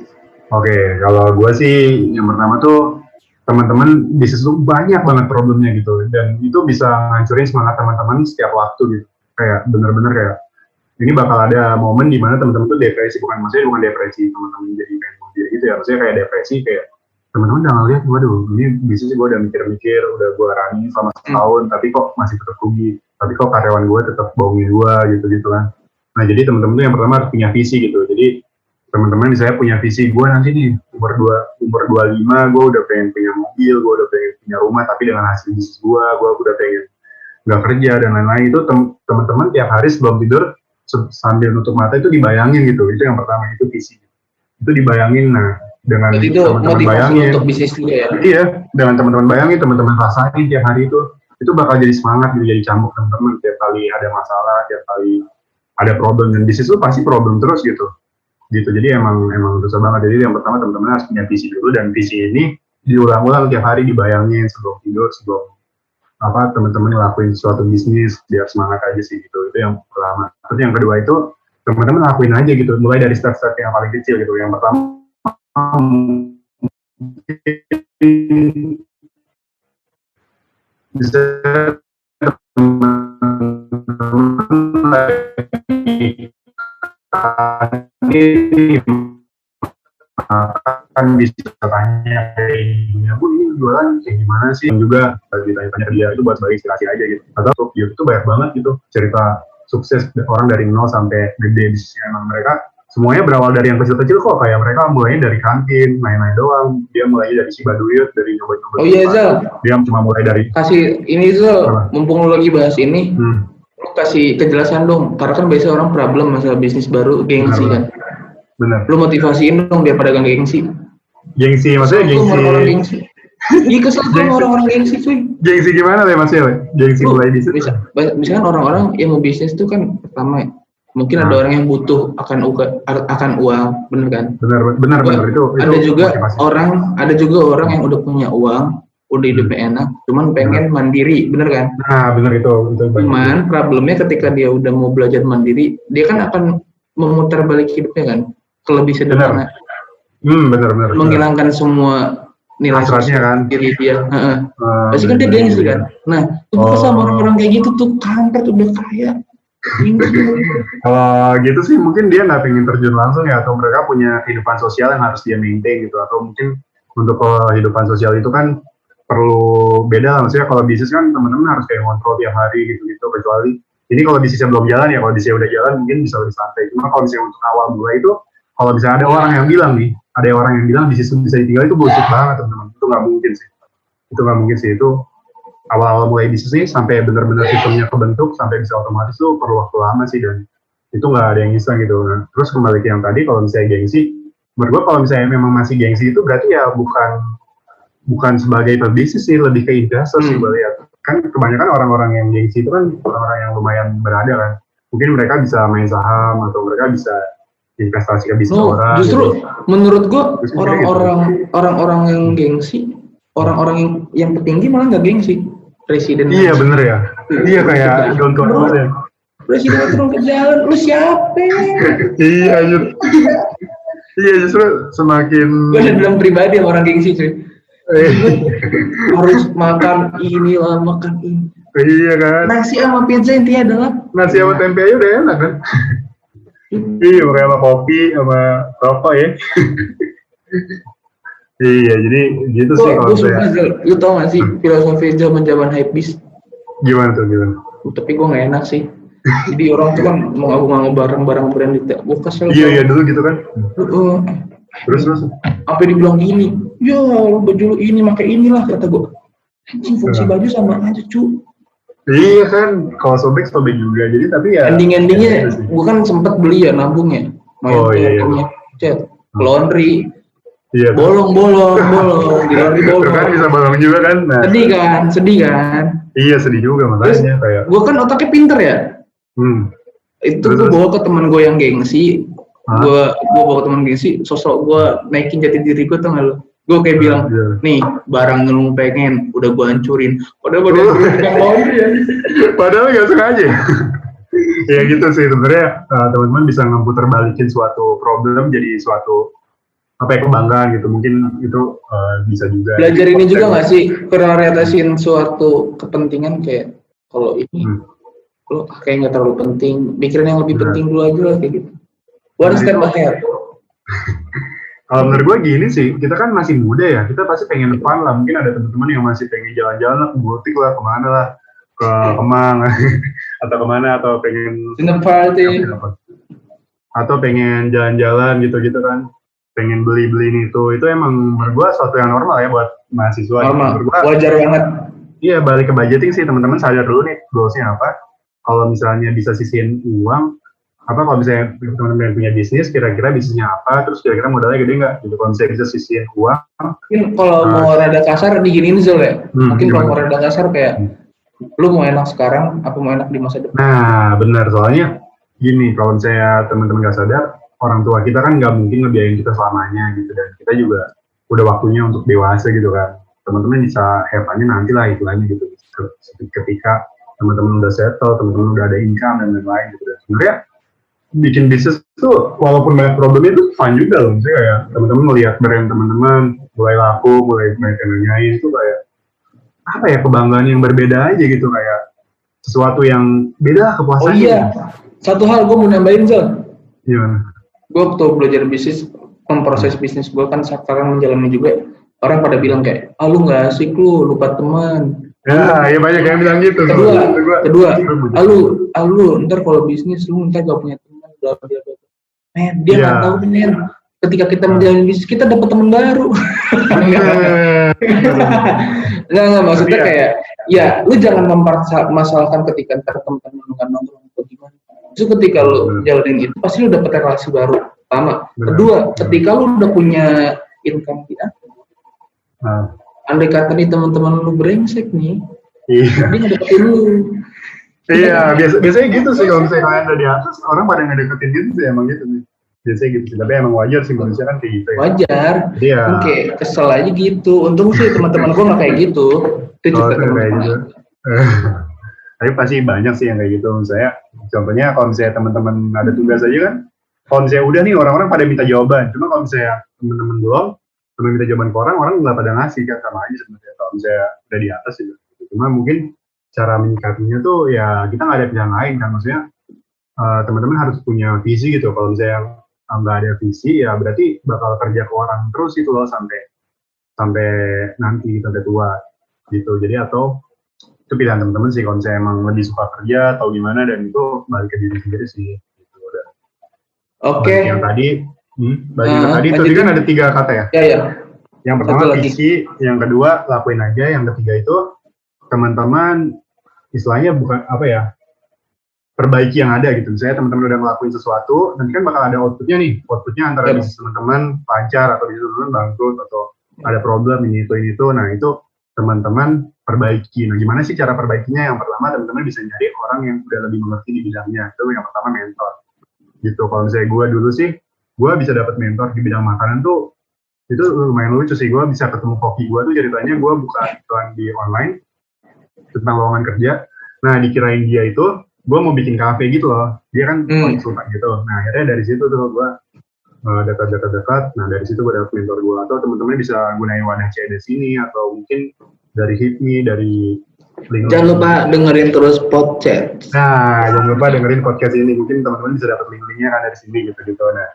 Oke, kalau gue sih yang pertama tuh teman-teman bisnis tuh banyak banget problemnya gitu, dan itu bisa ngancurin semangat teman-teman setiap waktu gitu. Kayak bener-bener kayak ini bakal ada momen di mana teman-teman tuh depresi, bukan depresi teman-teman jadi kayak mobil gitu ya, maksudnya kayak depresi kayak teman-teman udah ngeliat, waduh ini bisnis gue udah mikir-mikir, udah gue running selama setahun, tapi kok masih tetap rugi, tapi kok karyawan gue tetap bohongin gue gitu-gitu kan. Nah jadi teman-teman tuh yang pertama harus punya visi gitu. Jadi teman-teman misalnya punya visi, gue nanti nih umur 25 gue udah pengen punya mobil, gue udah pengen punya rumah, tapi dengan hasil bisnis gue udah pengen nggak kerja dan lain-lain. Itu teman-teman tiap hari sebelum tidur sambil nutup mata itu dibayangin gitu. Itu yang pertama, itu visi. Itu dibayangin, nah dengan teman-teman bayangin untuk bisnis juga ya. Iya, dengan teman-teman bayangin, teman-teman rasain tiap hari itu bakal jadi semangat gitu, jadi cambuk teman-teman tiap kali ada masalah, tiap kali ada problem, dan bisnis itu pasti problem terus gitu. Jadi emang susah banget. Jadi yang pertama teman-teman harus punya visi dulu, dan visi ini diulang-ulang tiap hari, dibayangin sebelum tidur, sebelum teman-teman ngelakuin suatu bisnis biar semangat aja sih gitu. Itu yang pertama. Terus yang kedua itu teman-teman lakuin aja gitu, mulai dari step-step yang paling kecil gitu. Yang pertama bisa kan bisa tanya kayak ibunya, Bu ini jualan kayak gimana sih, dan juga ditanya-tanya dia itu buat sebagai inspirasi aja gitu. Atau YouTube itu banyak banget gitu cerita sukses orang dari nol sampai gede bisnisnya. Emang mereka semuanya berawal dari yang kecil-kecil kok, kayak mereka mulainya dari kantin, main-main doang, dia mulainya dari Cibaduyut, dari nyoba-nyoba. Oh iya Zal, dia cuma mulai dari kasih ini Zal, mumpung lu lagi bahas ini, lu kasih kejelasan dong, karena kan biasanya orang problem masalah bisnis baru gengsi kan. Bener. Lu motivasiin dong biar pada gak gengsi. Gengsi, maksudnya gengsi. Orang gengsi. Iya kesel sama orang-orang gengsi cuy. Gengsi gimana deh Mas Yel? Gengsi mulai bisnis. Misalkan orang-orang yang mau bisnis itu kan pertama mungkin ada orang yang butuh akan uang, bener kan? Bener itu. Ada juga orang yang udah punya uang, udah hidupnya enak, cuman pengen mandiri, bener kan? Nah bener itu. Cuman problemnya ketika dia udah mau belajar mandiri, dia kan akan memutar balik hidupnya kan, ke lebih sederhana. Bener. Menghilangkan semua nilai hasratnya kan diri dia. Pasti kan dia gengsi kan. Nah, itu sama orang-orang kayak gitu tuh kampret udah kaya. Kalau gitu sih mungkin dia nggak pengen terjun langsung ya, atau mereka punya kehidupan sosial yang harus dia maintain gitu, atau mungkin untuk kehidupan sosial itu kan perlu beda lah, maksudnya kalau bisnis kan teman-teman harus kayak kontrol tiap hari gitu, kecuali ini kalau bisnisnya belum jalan ya, kalau bisnisnya udah jalan mungkin bisa lebih santai. Cuma kalau misalnya untuk awal mulai itu, kalau misalnya ada orang yang bilang nih, ada orang yang bilang bisnis itu bisa ditinggal, itu bullshit banget teman-teman, itu nggak mungkin sih, itu awal-awal mulai bisnis nih sampai benar-benar sistemnya kebentuk sampai bisa otomatis tuh perlu waktu lama sih, dan itu nggak ada yang instan gitu. Nah, terus kembali ke yang tadi, kalau misalnya gengsi, menurut gue kalau misalnya memang masih gengsi itu berarti ya bukan sebagai pebisnis sih, lebih ke investor sih gue lihat. Kan kebanyakan orang-orang yang gengsi itu kan orang-orang yang lumayan berada kan, mungkin mereka bisa main saham atau mereka bisa investasi ke bisnis orang. Justru gitu. Menurut gue orang-orang yang gengsi, orang-orang yang petinggi malah nggak gengsi. Presiden. Iya bener ya. Iya kayak contoh ya. Presiden turun ke jalan, lu siapa? Iya justru semakin. Gue bilang pribadi orang gengsi cuy. Harus makan ini lah, makan ini. Iya kan. Nasi sama pizza intinya adalah. Nasi sama tempe aja udah enak kan. Iya, pakai sama kopi sama rokok ya. Iya, jadi gitu sih kalau saya. Lu tau gak sih filosofi zaman hypebeast? Gimana tuh? Tapi gue gak enak sih. Jadi orang tuh kan mau ngaku-ngaku barang-barang branded. Gue kesel. Iya dulu gitu kan. Terus. Apa dibilang gini? Ya, baju lu ini pakai inilah kata gue. Anjing fungsi baju sama aja cu. Iya kan, kalau sobek juga. Jadi tapi ya. Ending-endingnya, gue kan sempet beli ya nabungnya. Iya. Cat, laundry. Iya. Bolong. Di laundry bolong. Itu kan bisa bolong juga kan. Nah. Sedih kan. Iya sedih juga makanya kayak. Gue kan otaknya pinter ya. Itu gue bawa ke teman gue yang gengsi. Gue bawa ke teman gengsi. Sosok gue naikin jati diri gue tuh nggak lo. Gue kayak bilang, nih barang yang lu pengen udah gue hancurin. Padahal laundry ya. Padahal nggak sengaja. Ya gitu sih sebenarnya teman-teman bisa ngeputar balikin suatu problem jadi suatu kebanggaan gitu, mungkin itu bisa juga. Belajar ini juga nggak sih prioritasin suatu kepentingan kayak kalau ini lo kayak nggak terlalu penting, mikirin yang lebih penting dulu aja lah kayak gitu. One step ahead. Kalau menurut gue gini sih, kita kan masih muda ya, kita pasti pengen depan lah. Mungkin ada teman-teman yang masih pengen jalan-jalan lah, ke butik lah, kemana lah, ke Kemang atau kemana, atau pengen atau pengen jalan-jalan gitu kan, pengen beli-beli itu emang menurut gue suatu yang normal ya buat mahasiswa. Normal, wajar banget. Iya, balik ke budgeting sih, teman-teman sadar dulu nih goalsnya apa. Kalau misalnya bisa sisihin uang, kalau misalnya teman-teman punya bisnis, kira-kira bisnisnya apa, terus kira-kira modalnya gede nggak? Gitu, kalau misalnya bisa sisihin uang. Mungkin kalau mau rada kasar diginiin Zul ya. Mungkin kalau mau rada kasar kayak, lu mau enak sekarang, apa mau enak di masa depan? Nah, benar. Soalnya gini, kalau misalnya teman-teman nggak sadar, orang tua kita kan nggak mungkin ngebiayain kita selamanya gitu, dan kita juga udah waktunya untuk dewasa gitu kan. Teman-teman bisa have-nya nanti lah istilahnya gitu. Ketika teman-teman udah settle, teman-teman udah ada income dan lain-lain gitu. Dan sebenarnya bikin bisnis tuh walaupun banyak problemnya itu fun juga loh, misalnya kayak teman-teman melihat brand teman-teman mulai laku, mulai banyak yang nanyain itu kayak apa ya, kebanggaan yang berbeda aja gitu, kayak sesuatu yang beda kepuasannya. Oh iya, satu hal gue mau nambahin Zul. Gimana? Gue waktu belajar bisnis, memproses bisnis gue kan sekarang menjalani juga, orang pada bilang kayak, lu nggak asik lu, lupa teman. Ya, banyak yang bilang gitu. Kedua, lu ntar kalau bisnis lu ntar gak punya teman, bla bla bla. Dia nggak tahu nih, ketika kita menjalani bisnis kita dapat teman baru. Nggak maksudnya kayak, ya lu jangan mempermasalahkan ketika ntar teman-teman lu nggak nongkrong atau gimana. Justru ketika lu jalanin itu pasti lu dapat relasi baru. Pertama, kedua, ketika lu udah punya income di atas. Andai kata nih teman-teman lu brengsek nih, dia ngedeketin lu. Iya, biasanya gitu sih kalau misalnya kalian ada di atas, orang pada ngedeketin gitu sih, emang gitu sih. Biasanya gitu sih, tapi emang wajar sih manusia kan kayak gitu ya. Wajar, oke, kesel aja gitu. Untung sih teman-teman gue nggak kayak gitu. Itu juga kayak gitu. Tapi pasti banyak sih yang kayak gitu. Misalnya, contohnya kalau misalnya teman-teman ada tugas aja kan, kalau misalnya udah nih orang-orang pada minta jawaban, cuma kalau misalnya teman-teman belum, minta jawaban ke orang nggak pada ngasih kan, sama aja sebenarnya kalau misalnya udah di atas gitu. Cuma mungkin cara menyikapinya tuh ya kita nggak ada pilihan lain kan, maksudnya teman-teman harus punya visi gitu. Kalau misalnya nggak ada visi ya berarti bakal kerja ke orang terus itu loh sampai nanti sampai tua gitu. Jadi atau itu pilihan teman-teman sih kalau misalnya emang lebih suka kerja atau gimana, dan itu balik ke diri sendiri sih gitu. Oke. Yang tadi tadi kan ada 3 kata ya. Iya. Yang pertama visi, yang kedua lakuin aja, yang ketiga itu teman-teman istilahnya bukan apa ya, perbaiki yang ada gitu. Misalnya teman-teman udah ngelakuin sesuatu, nanti kan bakal ada outputnya nih. Outputnya antara bisnis teman-teman lancar atau bisnis teman-teman bangkrut atau ada problem ini itu. Nah itu teman-teman perbaiki. Nah gimana sih cara perbaikinya? Yang pertama teman-teman bisa nyari orang yang udah lebih mengerti di bidangnya. Itu yang pertama, mentor. Gitu. Kalau misalnya gue dulu sih, gue bisa dapat mentor di bidang makanan tuh, itu lumayan lucu sih. Gue bisa ketemu koki gue tuh ceritanya gue buka iklan di online tentang lowongan kerja. Nah dikirain dia itu gue mau bikin kafe gitu loh, dia kan konsultan gitu. Nah akhirnya dari situ tuh gue dekat. Nah dari situ gue dapet mentor gue, atau teman-teman bisa gunain wadah CEDES ini, atau mungkin dari HIPMI, dari LinkedIn. Jangan lupa dengerin terus podcast. Nah jangan lupa dengerin podcast ini, mungkin teman-teman bisa dapat link-linknya kan dari sini gitu. Nah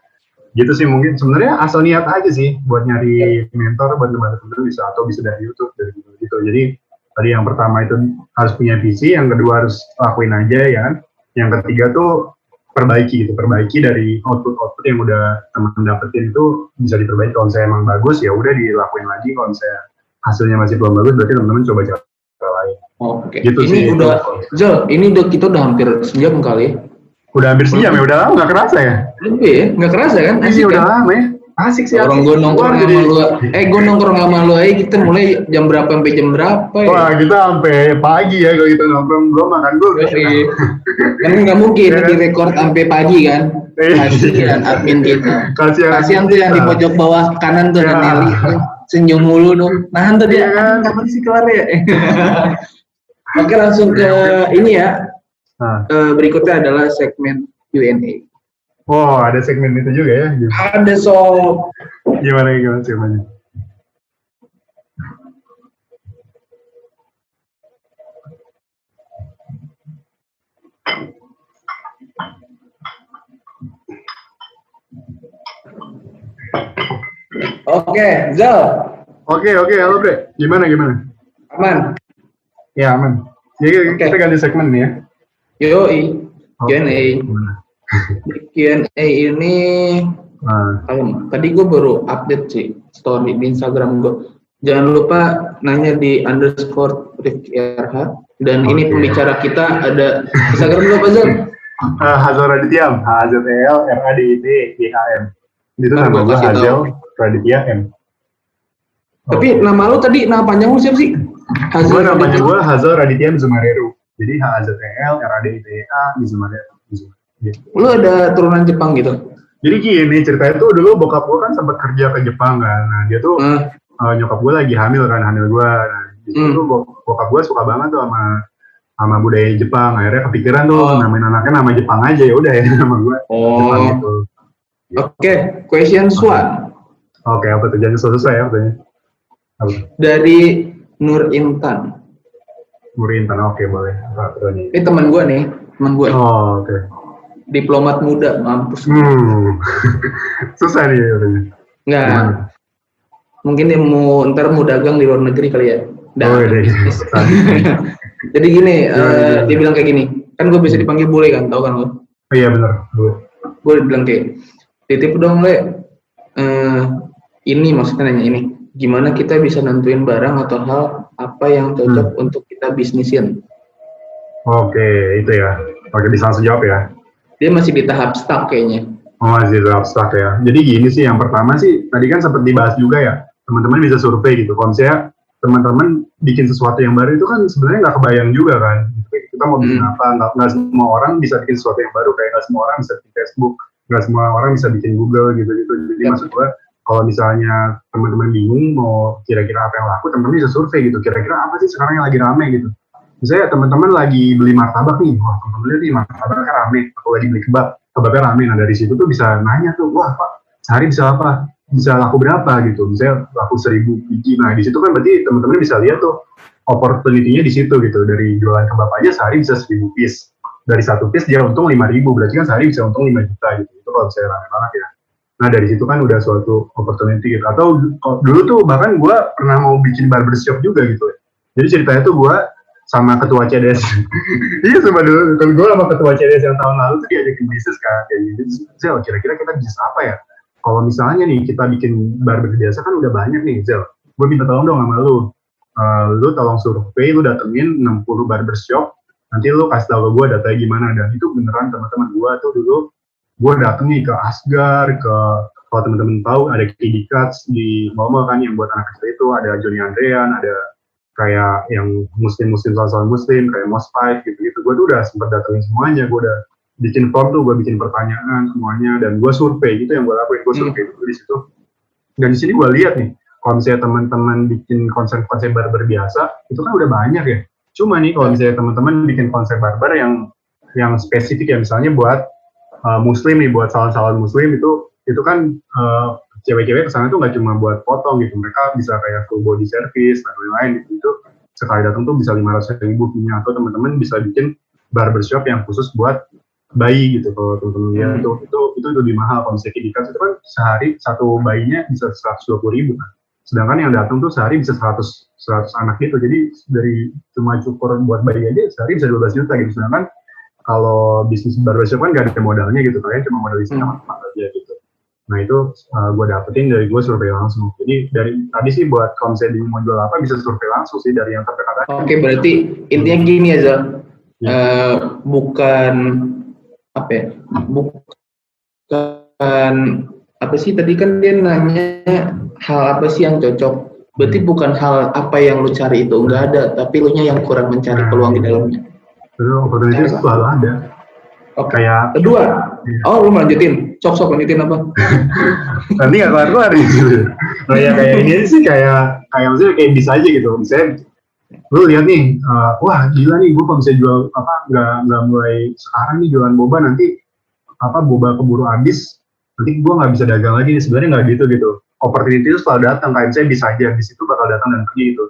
gitu sih, mungkin sebenarnya asal niat aja sih buat nyari mentor, buat teman-teman bisa, atau bisa dari YouTube dari gitu. Jadi tadi yang pertama itu harus punya visi, yang kedua harus lakuin aja ya kan, yang ketiga tuh perbaiki dari output yang udah teman-teman dapetin itu bisa diperbaiki. Kalau misalnya emang bagus ya udah dilakuin lagi, kalau misalnya hasilnya masih belum bagus berarti teman-teman coba cara lain. Oke. Gitu ini sih, udah kita udah hampir sejam kali. Udah hampir sejam ya, udah lama nggak kerasa ya? Lebih ya, nggak kerasa kan? Iya udah lama ya. Asik sih. Orang gue nongkrong sama lu, gue nongkrong sama lu aja kita mulai jam berapa sampai jam berapa ya? Wah kita sampai pagi ya kalau kita nongkrong, belum makan dulu. Kan nggak mungkin direkord sampai pagi kan? Kasihan admin kita. Kasihan tuh yang di pojok bawah kanan tuh ada Nelly, senyum mulu dong. Nahan tuh dia, kapan sih kelar ya? Oke langsung ke ini ya. Berikutnya adalah segmen Q&A. Oh, ada segmen itu juga ya? Ada sob. Gimana segmennya? Oke, Zal. Oke, halo Bre. Gimana? Aman? Ya, aman. Jadi kita ganti segmen nih ya? Yoi, Q&A. Di Q&A ini tadi gue baru update sih story di Instagram gue. Jangan lupa nanya di _RifkyRH. Dan ini pembicara kita ada Instagram lu apa Zal? Hazel Raditya, HZLRADITYAM. Itu nama gue Hazel Raditya M. Tapi nama lu tadi nama panjang lu siapa sih? Namanya gue Hazel Raditya Zumareru. Jadi HZLRADITYA Zumareru. Lu ada turunan Jepang gitu? Jadi gini ceritanya tuh, dulu bokap gue kan sempat kerja ke Jepang kan. Nah dia tuh nyokap gue lagi hamil gue. Nah disitu bokap gue suka banget tuh sama budaya Jepang. Akhirnya kepikiran tuh namain anaknya nama Jepang aja, ya udah ya nama gue. Jepang gitu. Oke, question one. Oke, apa tuh? Jangan susah ya katanya. Dari Nur Intan. Oke boleh. Ini teman gue nih, Oh oke. Diplomat muda, mampus. Susah nih katanya. Nggak. Mungkin dia ntar mau dagang di luar negeri kali ya. Jadi gini, dia bilang kayak gini. Kan gue bisa dipanggil bule kan, tau kan lo? Oh iya benar. Gue bilang kayak, titip dong Le. Ini maksudnya nanya ini. Gimana kita bisa nentuin barang atau hal apa yang cocok untuk kita bisnisin? Oke, itu ya. Oke, bisa langsung jawab ya. Dia masih di tahap stuck kayaknya. Oh, masih di tahap stuck ya. Jadi gini sih, yang pertama sih, tadi kan sempat dibahas juga ya, teman-teman bisa survei gitu. Kalau misalnya teman-teman bikin sesuatu yang baru itu kan sebenarnya nggak kebayang juga kan. Kita mau bikin apa, nggak semua orang bisa bikin sesuatu yang baru, kayak nggak semua orang bisa bikin Facebook, nggak semua orang bisa bikin Google gitu-gitu. Jadi maksud gue, kalau misalnya teman-teman bingung mau kira-kira apa yang laku, teman-teman bisa survei gitu, kira-kira apa sih sekarang yang lagi rame gitu. Misalnya teman-teman lagi beli martabak nih, wah teman-teman lihat nih martabaknya rame, atau lagi beli kebabnya rame. Nah dari situ tuh bisa nanya tuh, wah Pak, sehari bisa apa? bisa laku berapa gitu, misalnya laku 1.000 biji. Nah di situ kan berarti teman-teman bisa lihat tuh opportunity-nya di situ gitu. Dari jualan kebab aja sehari bisa 1.000 piece. Dari satu piece dia untung 5.000, berarti kan sehari bisa untung 5 juta gitu. Itu kalau saya rame banget ya. Nah dari situ kan udah suatu opportunity gitu. Atau dulu tuh bahkan gue pernah mau bikin barbershop juga gitu. Jadi ceritanya tuh gue sama ketua CDS. Iya sama dulu. Kalau gue sama ketua CDS yang tahun lalu tuh diajakin bisnis kan kayak gitu. Zel, kira-kira kita bisnis apa ya? Kalau misalnya nih kita bikin barber biasa kan udah banyak nih, Zel. Gue minta tolong dong sama lu. Lu tolong survei, lu datengin 60 barbershop. Nanti lu kasih tau gue datanya gimana. Dan itu beneran teman-teman gue tuh dulu. Gue dateng nih ke Asgar, kalau teman-teman tahu ada Kiddy Cuts di Momo kan yang buat anak kecil itu, ada Johnny Andrean, ada kayak yang muslim-muslim, soal muslim, kayak Mos 5 gitu-gitu. Gue tuh udah sempat datengin semuanya, gue udah bikin form tuh, gue bikin pertanyaan semuanya, dan gue survei gitu yang gue lakuin, gue survei dulu di situ. Dan di sini gue lihat nih, kalau misalnya teman-teman bikin konsep barber biasa, itu kan udah banyak ya. Cuma nih kalau misalnya teman-teman bikin konsep barber yang spesifik ya, misalnya buat muslim nih, buat salon-salon muslim itu kan cewek-cewek kesana tuh nggak cuma buat potong gitu, mereka bisa kayak full body service dan lain-lain gitu. Itu sekali datang tuh bisa 500.000 punya, atau teman-teman bisa bikin barbershop yang khusus buat bayi gitu. Kalau teman-teman lihat itu lebih mahal. Kalau misalnya Kiddy Cuts itu kan sehari satu bayinya bisa 120.000 kan, sedangkan yang datang tuh sehari bisa 100 anak gitu. Jadi dari cuma cukur buat bayi aja sehari bisa 12 juta gitu. Sedangkan kalau bisnis barbershop kan gak ada modalnya gitu, kalian cuma modal isinya aja gitu. Nah itu gue dapetin dari gue survei langsung. Jadi dari tadi sih buat kalau misalnya mau jual apa bisa survei langsung sih dari yang terdekat. Oke, berarti intinya gini ya Zal, bukan apa ya, bukan apa sih tadi kan dia nanya hal apa sih yang cocok. Berarti bukan hal apa yang lu cari itu enggak ada, tapi lu nya yang kurang mencari peluang di dalamnya. Betul, opportunity itu selalu ada. Oke. Kayak kedua, lu lanjutin, sok lanjutin apa? Nanti nggak keluar gitu. Nah ya kayak ini sih kayak maksudnya kayak bisa aja gitu. Misalnya lu lihat nih, wah gila nih, gue kalau bisa jual apa nggak mulai sekarang nih jualan boba, nanti apa boba keburu habis, nanti gue nggak bisa dagang lagi nih. Sebenarnya nggak gitu. Opportunity itu selalu datang, kayak misalnya bisa aja habis itu bakal datang dan pergi gitu.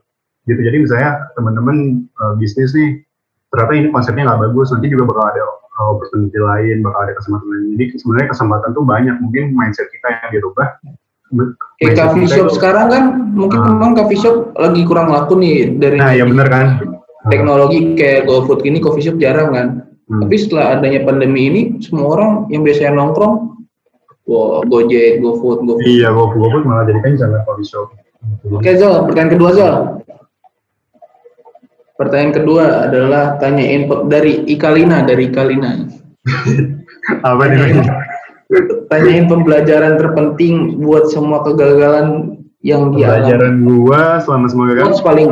Jadi misalnya teman-teman bisnis nih, ternyata ini konsepnya nggak bagus, nanti juga bakal ada opportunity lain, bakal ada kesempatan lain. Jadi sebenarnya kesempatan tuh banyak, mungkin mindset kita yang dirubah. Kayak coffee shop itu, sekarang kan mungkin memang coffee shop lagi kurang laku nih dari ya bener kan, teknologi kayak GoFood ini, coffee shop jarang kan. Tapi setelah adanya pandemi ini, semua orang yang biasanya nongkrong, Gojek, GoFood. Iya, GoFood malah jadikan jalan coffee shop. Oke Zal, pertanyaan kedua Zal. Pertanyaan kedua adalah tanyain dari Ikalina. Apa nih? Tanyain pembelajaran terpenting buat semua kegagalan yang dia alami. Pembelajaran gua selama semua kegagalan. Quotes paling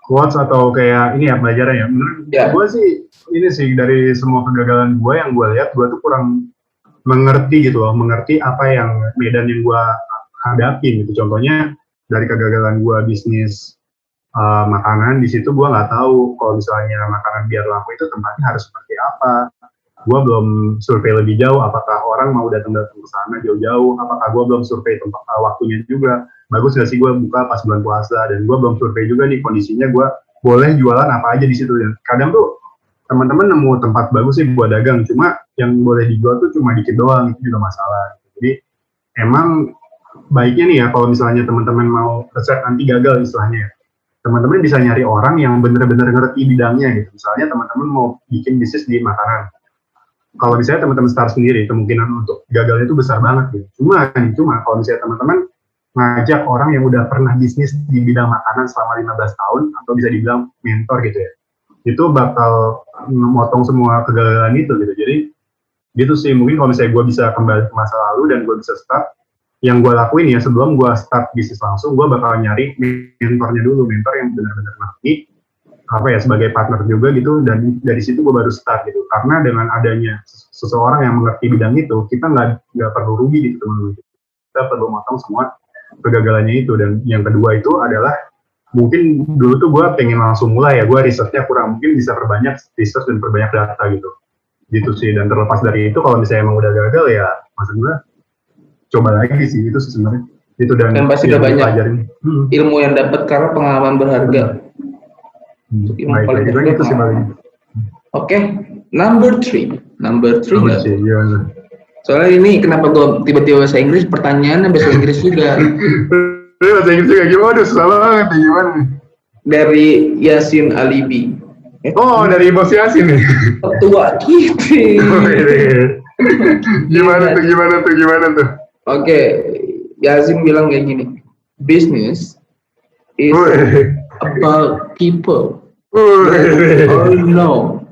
quotes atau kayak ini ya pelajaran ya. Menurut gua sih ini sih dari semua kegagalan gua yang gua lihat, gua tuh kurang mengerti gitu loh, mengerti apa yang medan yang gua hadapin gitu. Contohnya dari kegagalan gua bisnis makanan, di situ gue nggak tahu kalau misalnya makanan biar laku itu tempatnya harus seperti apa. Gue belum survei lebih jauh, apakah orang mau datang ke sana jauh-jauh, apakah gue belum survei tempat waktunya juga, bagus nggak sih gue buka pas bulan puasa, dan gue belum survei juga nih kondisinya gue boleh jualan apa aja di situ. Dan kadang tuh teman-teman nemu tempat bagus sih buat dagang, cuma yang boleh dijual tuh cuma dikit doang, itu juga masalah. Jadi emang baiknya nih ya kalau misalnya teman-teman mau resep nanti gagal istilahnya, teman-teman bisa nyari orang yang benar-benar ngerti bidangnya gitu. Misalnya teman-teman mau bikin bisnis di makanan, kalau misalnya teman-teman start sendiri, kemungkinan untuk gagalnya itu besar banget gitu. Cuma kalau misalnya teman-teman ngajak orang yang udah pernah bisnis di bidang makanan selama 15 tahun, atau bisa dibilang mentor gitu ya, itu bakal memotong semua kegagalan itu gitu. Jadi gitu sih, mungkin kalau misalnya gue bisa kembali ke masa lalu dan gue bisa start, yang gue lakuin ya sebelum gue start bisnis langsung, gue bakal nyari mentornya dulu, mentor yang benar-benar ngerti apa ya, sebagai partner juga gitu, dan dari situ gue baru start gitu. Karena dengan adanya seseorang yang mengerti bidang itu, kita nggak perlu rugi gitu teman-teman, kita perlu motong semua kegagalannya itu. Dan yang kedua itu adalah mungkin dulu tuh gue pengen langsung mulai ya, gue risetnya kurang, mungkin bisa perbanyak research dan perbanyak data gitu sih. Dan terlepas dari itu, kalau misalnya emang udah gagal ya maksud gue coba lagi sih itu sebenarnya itu dan pasti udah banyak ilmu yang dapat karena pengalaman berharga. Ilmu paling berharga itu sih paling. Oke, number three. Iya. Soalnya ini kenapa gue tiba-tiba bahasa Inggris, pertanyaannya bahasa Inggris juga. Bahasa Inggris juga gimana? Salah banget gimana? Dari Yasin Alibi. Oh, dari Bos Yasin nih. Ketua kita. Gimana tuh? Oke, Yasin bilang kayak gini. Business is about people.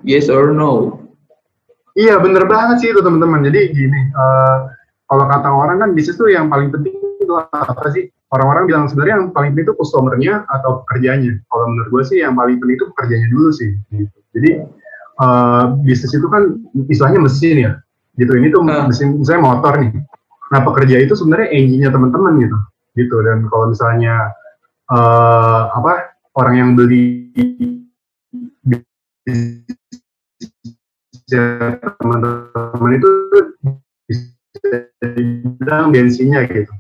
Yes or no. Iya, bener banget sih itu teman-teman. Jadi gini, kalau kata orang kan bisnis tuh yang paling penting itu apa sih? Orang-orang bilang sebenarnya yang paling penting itu customer-nya atau pekerjaannya. Kalau menurut gue sih yang paling penting itu pekerjaannya dulu sih. Gitu. Jadi bisnis itu kan istilahnya mesin ya. Gitu. Ini tuh mesin, misalnya motor nih. Nah pekerja itu sebenarnya engine-nya teman-teman gitu. Gitu. Dan kalau misalnya orang yang beli teman-teman itu bisa dibilang bensinnya gitu.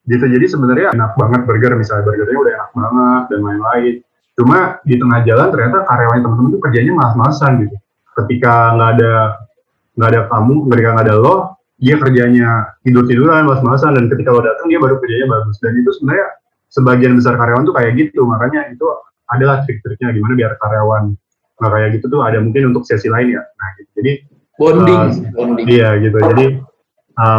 Jadi sebenarnya enak banget burger, misalnya burgernya udah enak banget dan lain-lain. Cuma di tengah jalan ternyata karyawan teman-teman itu kerjanya malas-malasan gitu. Ketika nggak ada kamu, ketika nggak ada lo, dia kerjanya tidur-tiduran, malas-malasan, dan ketika lo datang dia baru kerjanya bagus. Dan itu sebenarnya sebagian besar karyawan tuh kayak gitu, makanya itu adalah trik-triknya gimana biar karyawan nggak kayak gitu tuh ada mungkin untuk sesi lain ya. Nah gitu. Jadi bonding. Iya gitu. Jadi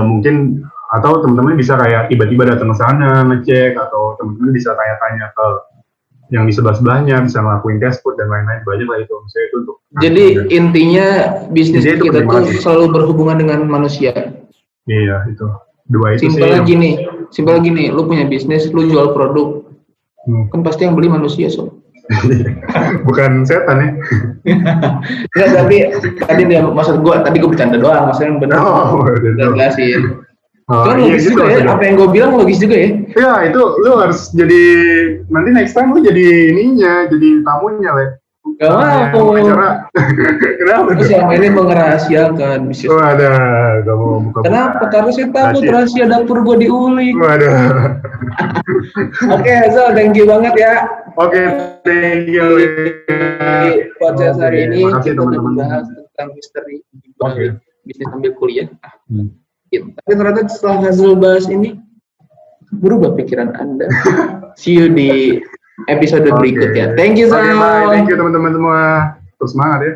mungkin atau teman-teman bisa kayak tiba-tiba datang ke sana ngecek, atau teman-teman bisa tanya-tanya ke yang di sebelah-sebelahnya, bisa ngelakuin test food dan lain-lain, banyak lah itu. Misalnya itu untuk. Jadi intinya bisnis kita tuh selalu berhubungan dengan manusia. Iya itu. Dua itu Simpel gini, lu punya bisnis, lu jual produk, kan pasti yang beli manusia bukan setan ya. Enggak, tapi tadi dia maksud gue bercanda doang, maksudnya benar. Jelasin. Kan logis gitu juga ya, apa yang gue bilang logis juga ya. Iya, itu lu harus jadi, nanti next time lu jadi jadi tamunya lah. Gak mau. Kenapa? Terus yang ini mengerahasiakan bisnis. Wadah, gak mau buka. Kenapa? Karena saya takut rahasia dapur gue diulik. Wadah. Oke, so thank you banget ya. Oke, thank you. Di podcast hari ini kita udah membahas tentang misteri bisnis sambil kuliah. Tapi ternyata setelah hasil bahas ini berubah pikiran Anda. See you di episode berikutnya. Thank you, Sam. Thank you teman-teman semua. Terus semangat ya.